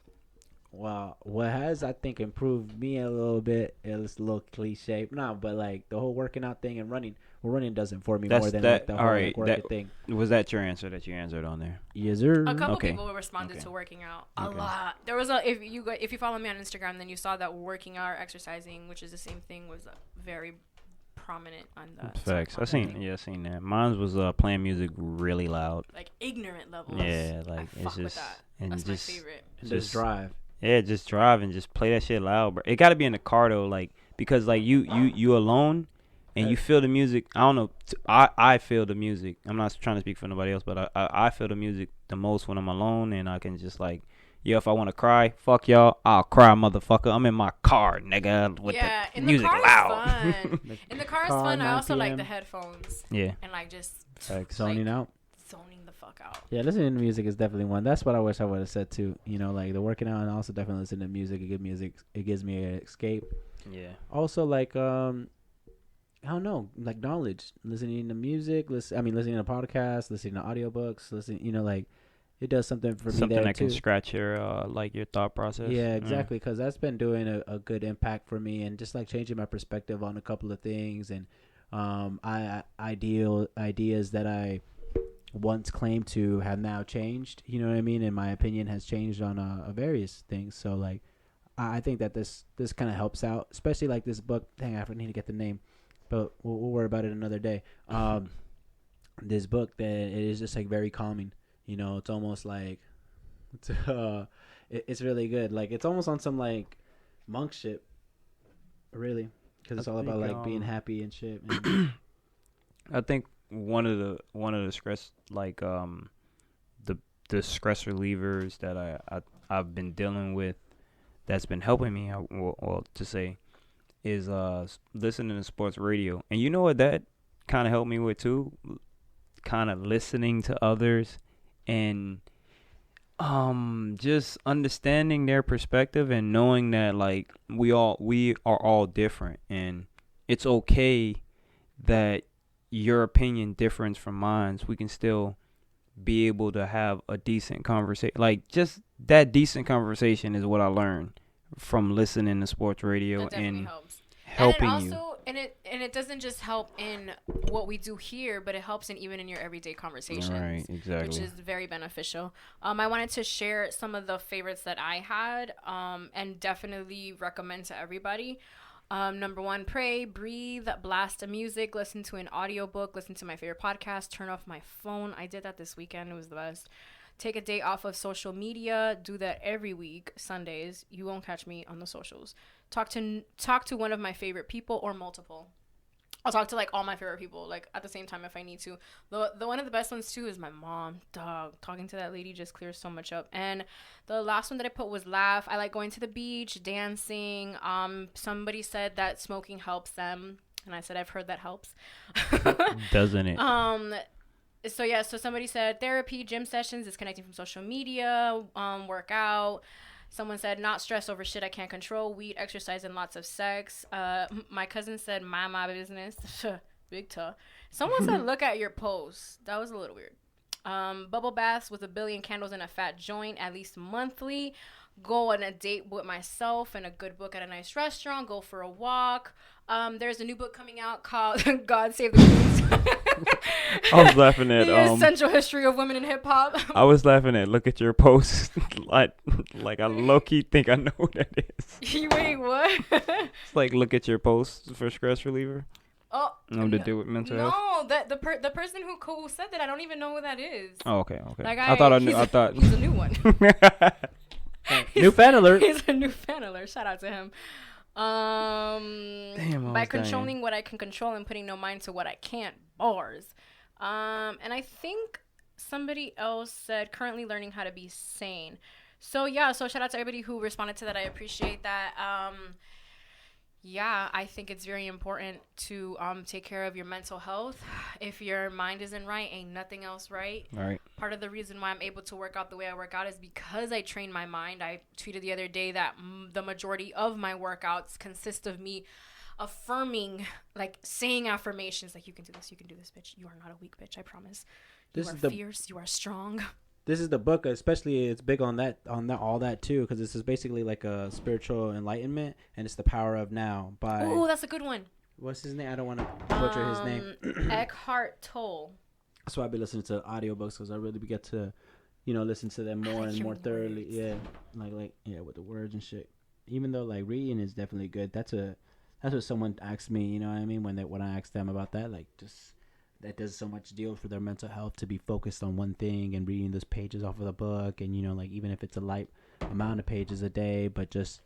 Speaker 3: Wow, what has I think improved me a little bit is a little cliche, but like the whole working out thing and running. Well, running doesn't for me more than like the whole like, working thing.
Speaker 2: Was that your answer that you answered on there?
Speaker 3: Yes, sir.
Speaker 1: A couple
Speaker 2: Okay.
Speaker 1: people responded to working out a
Speaker 2: Okay.
Speaker 1: lot. There was if you follow me on Instagram, then you saw that working out or exercising, which is the same thing, was very prominent on the
Speaker 2: Facts.
Speaker 1: on
Speaker 2: I
Speaker 1: that
Speaker 2: seen.
Speaker 1: thing.
Speaker 2: Yeah, I seen that. Mine was playing music really loud.
Speaker 1: Like ignorant levels.
Speaker 2: Yeah, like
Speaker 1: I
Speaker 2: it's
Speaker 1: fuck with
Speaker 2: just
Speaker 1: that.
Speaker 2: and
Speaker 1: That's
Speaker 2: just
Speaker 1: my favorite.
Speaker 3: Just drive.
Speaker 2: yeah, just drive and just play that shit loud, bro. It got to be in the car though, like because like you alone and you feel the music. I don't know. I feel the music. I'm not trying to speak for nobody else, but I feel the music the most when I'm alone, and I can just like. Yeah, if I want to cry, fuck y'all, I'll cry, motherfucker. I'm in my car, nigga, with the
Speaker 1: in
Speaker 2: music
Speaker 1: the car
Speaker 2: loud.
Speaker 1: is fun. In the car is fun. I
Speaker 3: 9
Speaker 1: also like
Speaker 3: PM.
Speaker 1: the headphones
Speaker 2: Yeah.
Speaker 1: and like just
Speaker 3: Zoning out.
Speaker 1: zoning the fuck out.
Speaker 3: Yeah, listening to music is definitely one. That's what I wish I would have said too. Like the working out, and also definitely listening to music. It gives me an escape.
Speaker 2: Yeah.
Speaker 3: Also, like I don't know, like knowledge. Listening to music. Listening to podcasts, listening to audiobooks. Like it does something for me
Speaker 2: Something
Speaker 3: there
Speaker 2: that
Speaker 3: too.
Speaker 2: can scratch your like your thought process.
Speaker 3: Yeah, exactly. Because that's been doing a good impact for me, and just like changing my perspective on a couple of things, and ideas that I once claimed to have now changed. You know what I mean? And my opinion has changed on various things. So like, I think that this kind of helps out, especially like this book. Dang, I need to get the name, but we'll worry about it another day. This book that it is just like very calming. You know, it's almost like it's really good. Like it's almost on some like monk shit, really, because it's all about like being happy and shit. And
Speaker 2: I think one of the stress the stress relievers that I've been dealing with that's been helping me to say is listening to sports radio. And you know what that kind of helped me with too? Kind of listening to others and just understanding their perspective and knowing that like we are all different, and it's okay that your opinion differs from mine. We can still be able to have a decent conversation. Like just that decent conversation is what I learned from listening to sports radio and
Speaker 1: helps.
Speaker 2: Helping
Speaker 1: and
Speaker 2: you.
Speaker 1: And it doesn't just help in what we do here, but it helps even in your everyday conversations.
Speaker 2: Right, exactly.
Speaker 1: Which is very beneficial. I wanted to share some of the favorites that I had, and definitely recommend to everybody. Number 1, pray, breathe, blast a music, listen to an audiobook, listen to my favorite podcast, turn off my phone. I did that this weekend. It was the best. Take a day off of social media. Do that every week, Sundays. You won't catch me on the socials. Talk to one of my favorite people or multiple. I'll talk to like all my favorite people like at the same time if I need to. The one of the best ones too is my mom. Dog, talking to that lady just clears so much up. And the last one that I put was laugh. I like going to the beach, dancing. Somebody said that smoking helps them, and I said I've heard that helps.
Speaker 2: Doesn't it?
Speaker 1: So somebody said therapy, gym sessions, disconnecting from social media, work out. Someone said not stress over shit I can't control, weed, exercise, and lots of sex. My cousin said mind my business. Big tough. Someone said look at your posts. That was a little weird. Bubble baths with 1 billion candles and a fat joint at least monthly. Go on a date with myself and a good book at a nice restaurant. Go for a walk. There's a new book coming out called God Save the Queens.
Speaker 2: I was laughing at
Speaker 1: the essential history of women in hip hop.
Speaker 2: I was laughing at look at your posts like I low key think I know what that is.
Speaker 1: Wait, what?
Speaker 2: It's like look at your posts for stress reliever.
Speaker 1: Oh,
Speaker 2: to do with mental health.
Speaker 1: No, the person who said that, I don't even know who that is.
Speaker 2: Oh, okay.
Speaker 1: Like
Speaker 2: I thought I knew. I thought
Speaker 1: he's a new one.
Speaker 3: New fan alert.
Speaker 1: He's a new fan alert. Shout out to him.
Speaker 2: Damn,
Speaker 1: by controlling what I can control and putting no mind to what I can't. Bars. And I think somebody else said currently learning how to be sane. So shout out to everybody who responded to that. I appreciate that. I think it's very important to take care of your mental health. If your mind isn't right, ain't nothing else right.
Speaker 2: Right.
Speaker 1: Part of the reason why I'm able to work out the way I work out is because I train my mind. I tweeted the other day that the majority of my workouts consist of me affirming, like saying affirmations like you can do this, bitch. You are not a weak bitch, I promise. You are fierce, you are strong.
Speaker 3: This is the book, especially it's big on all that too, because this is basically like a spiritual enlightenment, and it's The Power of Now by.
Speaker 1: Oh, that's a good one.
Speaker 3: What's his name? I don't want to butcher his name.
Speaker 1: Eckhart Tolle.
Speaker 3: That's why I've been listening to audiobooks, because I really get to, listen to them more and more thoroughly. Yeah, like with the words and shit. Even though like reading is definitely good. That's what someone asked me. You know what I mean? When I asked them about that, like just. That does so much deal for their mental health to be focused on one thing and reading those pages off of the book, and like even if it's a light amount of pages a day, but just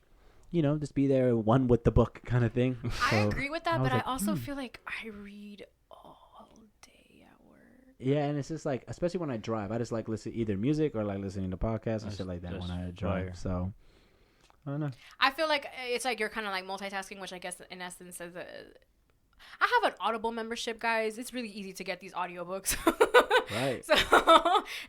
Speaker 3: just be there one with the book kind of thing.
Speaker 1: I agree with that, but I also feel like I read all day at work.
Speaker 3: Yeah, and it's just like, especially when I drive, I just like listen either music or like listening to podcasts and shit like that when I drive. So I don't know. I
Speaker 1: feel like it's like you're kind of like multitasking, which I guess in essence is I have an Audible membership, guys. It's really easy to get these audiobooks.
Speaker 3: Right.
Speaker 1: So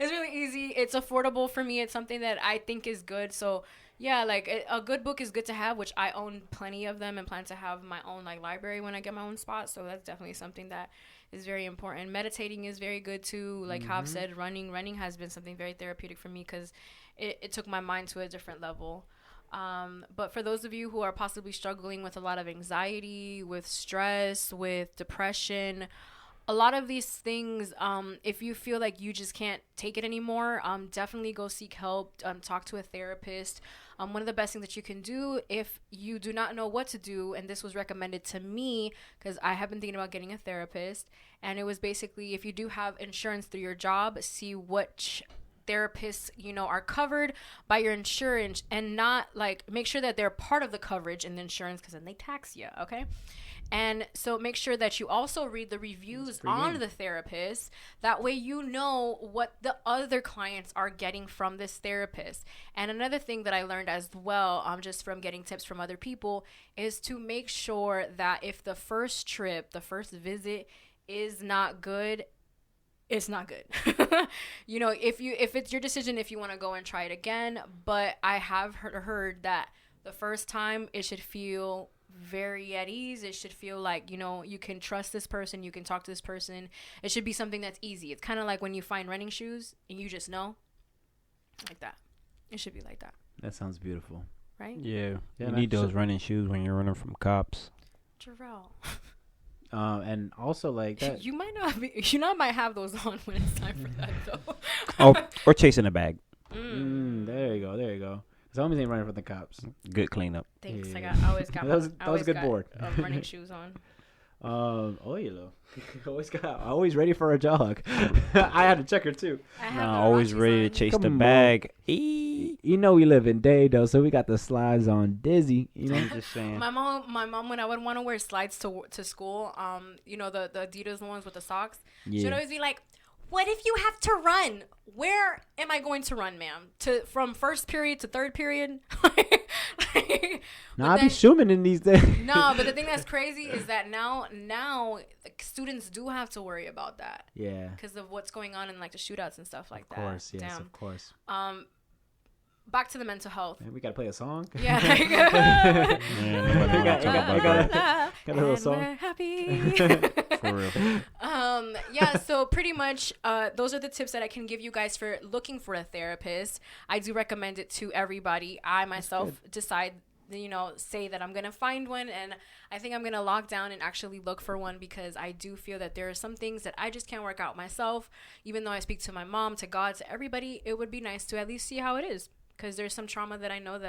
Speaker 1: it's really easy. It's affordable for me. It's something that I think is good. So yeah, like a good book is good to have, which I own plenty of them and plan to have my own like library when I get my own spot. So that's definitely something that is very important. Meditating is very good too. Like how I've said, running has been something very therapeutic for me because it took my mind to a different level. But for those of you who are possibly struggling with a lot of anxiety, with stress, with depression, a lot of these things, if you feel like you just can't take it anymore, definitely go seek help, talk to a therapist. One of the best things that you can do if you do not know what to do, and this was recommended to me because I have been thinking about getting a therapist, and it was basically if you do have insurance through your job, see which therapists, are covered by your insurance, and not like make sure that they're part of the coverage in the insurance, because then they tax you. Okay. And so make sure that you also read the reviews on the therapist. That way you know what the other clients are getting from this therapist. And another thing that I learned as well, just from getting tips from other people, is to make sure that if the first visit is not good, it's not good. If it's your decision, if you want to go and try it again. But I have heard that the first time it should feel very at ease. It should feel like, you can trust this person, you can talk to this person. It should be something that's easy. It's kind of like when you find running shoes and you just know, like that. It should be like that.
Speaker 3: That sounds beautiful.
Speaker 1: Right?
Speaker 2: Yeah. You need those running shoes when you're running from cops.
Speaker 1: Jarrell.
Speaker 3: And also like that.
Speaker 1: You might have those on when it's time for that though.
Speaker 2: Or chasing a bag.
Speaker 3: There you go. As long as they ain't running from the cops.
Speaker 2: Good cleanup.
Speaker 1: Thanks.
Speaker 3: Yeah.
Speaker 1: I always got
Speaker 3: that was a good board.
Speaker 1: Running shoes on.
Speaker 3: Always ready for a jog. I had to check her too.
Speaker 2: Always ready to chase the bag.
Speaker 3: You know we live in Dado, so we got the slides on Dizzy.
Speaker 2: I'm just saying.
Speaker 1: My mom, when I would want to wear slides to school, the Adidas ones with the socks, she'd always be like, "What if you have to run? Where am I going to run, ma'am? From first period to third period?"
Speaker 3: I'll be zooming in these days.
Speaker 1: No, but the thing that's crazy is that now students do have to worry about that.
Speaker 3: Yeah.
Speaker 1: Because of what's going on in like the shootouts and stuff like that.
Speaker 3: Of course, yes,
Speaker 1: Damn.
Speaker 3: of course.
Speaker 1: Back to the mental health.
Speaker 3: Man, we gotta play a song.
Speaker 1: Yeah.
Speaker 3: Got a little song.
Speaker 1: We're happy.
Speaker 2: For real.
Speaker 1: Yeah, so pretty much those are the tips that I can give you guys for looking for a therapist. I do recommend it to everybody. I myself say that I'm gonna find one, and I think I'm gonna lock down and actually look for one, because I do feel that there are some things that I just can't work out myself. Even though I speak to my mom, to God, to everybody, it would be nice to at least see how it is, because there's some trauma that I know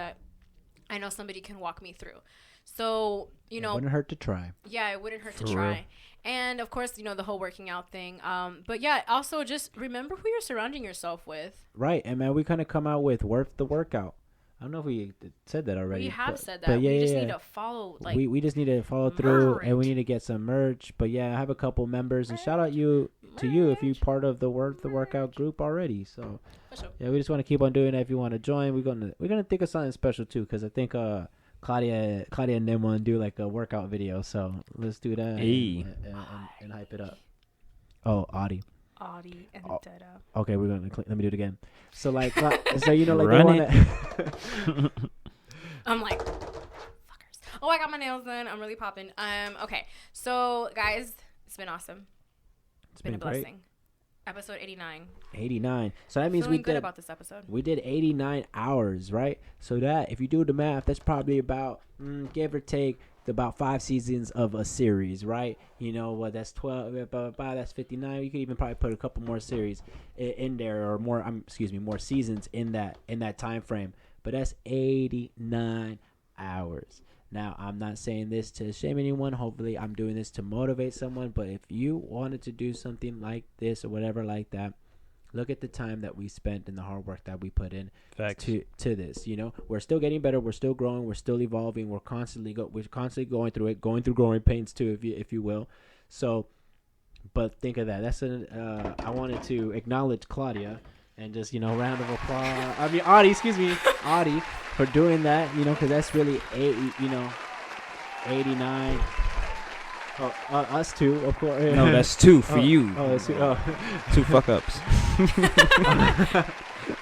Speaker 1: somebody can walk me through. So, it
Speaker 3: wouldn't hurt to try.
Speaker 1: Yeah, it wouldn't hurt to try. And of course, the whole working out thing. But yeah, also just remember who you're surrounding yourself with.
Speaker 3: Right. And man, we kind of come out with worth the workout. I don't know if we said that already.
Speaker 1: We have said that. But we just need to follow.
Speaker 3: We just need to follow through, and we need to get some merch. But yeah, I have a couple members, and shout out to you if you're part of the Worth the Workout group already. So yeah, we just want to keep on doing that. If you want to join, we're gonna think of something special too, because I think Claudia and them want to do like a workout video. So let's do that and hype it up. Oh, Audie and Dada. Okay, we're gonna let me do it again. So like, so they want to.
Speaker 1: I'm like, fuckers. Oh, I got my nails done. I'm really popping. Okay. So guys, it's been awesome. It's been a blessing. Great. Episode 89.
Speaker 3: 89. So that means we did good
Speaker 1: about this episode.
Speaker 3: We did 89 hours, right? So that if you do the math, that's probably about give or take about 5 seasons of a series, right? That's 12, that's 59. You could even probably put a couple more series in there, or more seasons in that time frame. But that's 89 hours. Now, I'm not saying this to shame anyone. Hopefully, I'm doing this to motivate someone. But if you wanted to do something like this or whatever like that, look at the time that we spent and the hard work that we put in to this. We're still getting better. We're still growing. We're still evolving. We're constantly going through it, going through growing pains too, if you will. So, but think of that. I wanted to acknowledge Claudia and just round of applause. I mean, Audie, for doing that. Because that's really 89. Oh, us two, of course.
Speaker 2: No, that's 2 for you.
Speaker 3: Oh, that's 2. Oh.
Speaker 2: 2 fuck ups.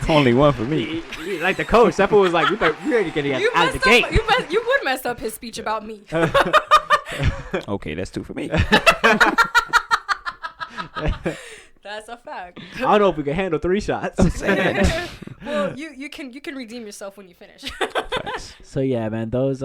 Speaker 2: Only 1 for me.
Speaker 3: Like the coach, that fool was like, "We ready to get out of the gate."
Speaker 1: You would mess up his speech about me.
Speaker 2: Okay, that's 2 for me.
Speaker 1: That's a fact.
Speaker 3: I don't know if we can handle 3 shots.
Speaker 1: Well, you can redeem yourself when you finish.
Speaker 3: So yeah, man, those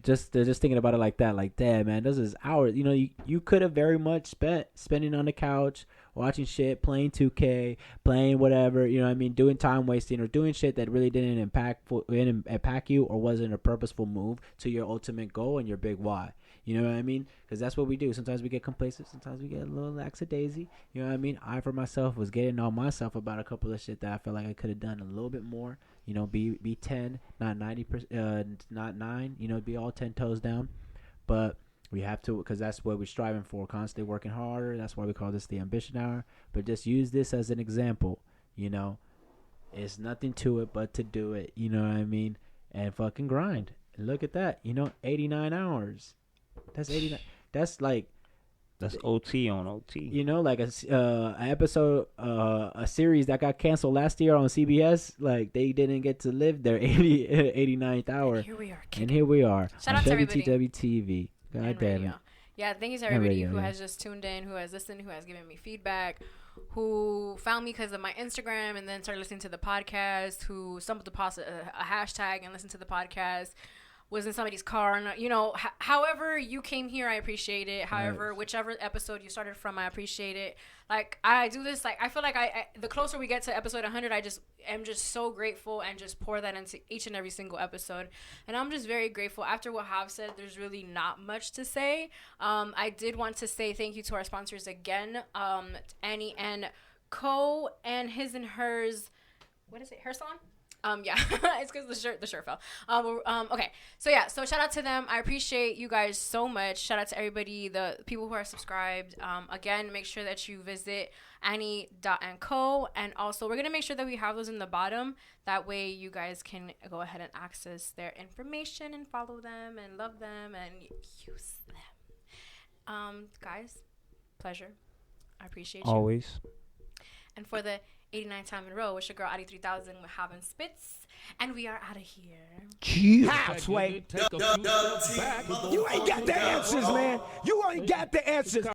Speaker 3: just thinking about it like that, like, damn, man, this is hours. You could have very much spending on the couch, watching shit, playing 2K, playing whatever, doing time wasting or doing shit that really didn't impact you or wasn't a purposeful move to your ultimate goal and your big why. You know what I mean? Because that's what we do. Sometimes we get complacent. Sometimes we get a little lackadaisy. You know what I mean? I, for myself, was getting on myself about a couple of shit that I felt like I could have done a little bit more. You know, be 10, not 90%, not 9. You know, be all 10 toes down. But we have to, because that's what we're striving for. Constantly working harder. That's why we call this the ambition hour. But just use this as an example. You know, it's nothing to it but to do it. You know what I mean? And fucking grind. And look at that. You know, 89 hours. That's 89. That's like.
Speaker 2: That's OT on OT.
Speaker 3: You know, like an episode, a series that got canceled last year on CBS. Like, they didn't get to live their 89th hour.
Speaker 1: And here we are.
Speaker 3: And here we are.
Speaker 1: Shout out to everybody.
Speaker 3: WTW-TV. God damn it.
Speaker 1: Yeah, thank you to everybody who has just tuned in, who has listened, who has given me feedback, who found me because of my Instagram and then started listening to the podcast, who stumbled across a hashtag and listened to the podcast, was in somebody's car, and you know, however you came here, I appreciate it. However, whichever episode you started from, I appreciate it. Like, I do this, like, I feel like I the closer we get to episode 100, I just am just so grateful and just pour that into each and every single episode. And I'm just very grateful. After what Hav said, there's really not much to say. I did want to say thank you to our sponsors again, Annie and Co. and his and hers. What is it? Her salon? Yeah, it's because the shirt fell. Okay. So yeah, so shout out to them. I appreciate you guys so much. Shout out to everybody, the people who are subscribed. Again, make sure that you visit Annie.co, and also we're gonna make sure that we have those in the bottom. That way you guys can go ahead and access their information and follow them and love them and use them. Guys, pleasure. I appreciate you.
Speaker 2: Always.
Speaker 1: And for the 89th time in a row, it's your girl Adi 3000 with Having Spits, and we are out of here.
Speaker 4: Halfway. You ain't got the answers, man. You ain't got the answers.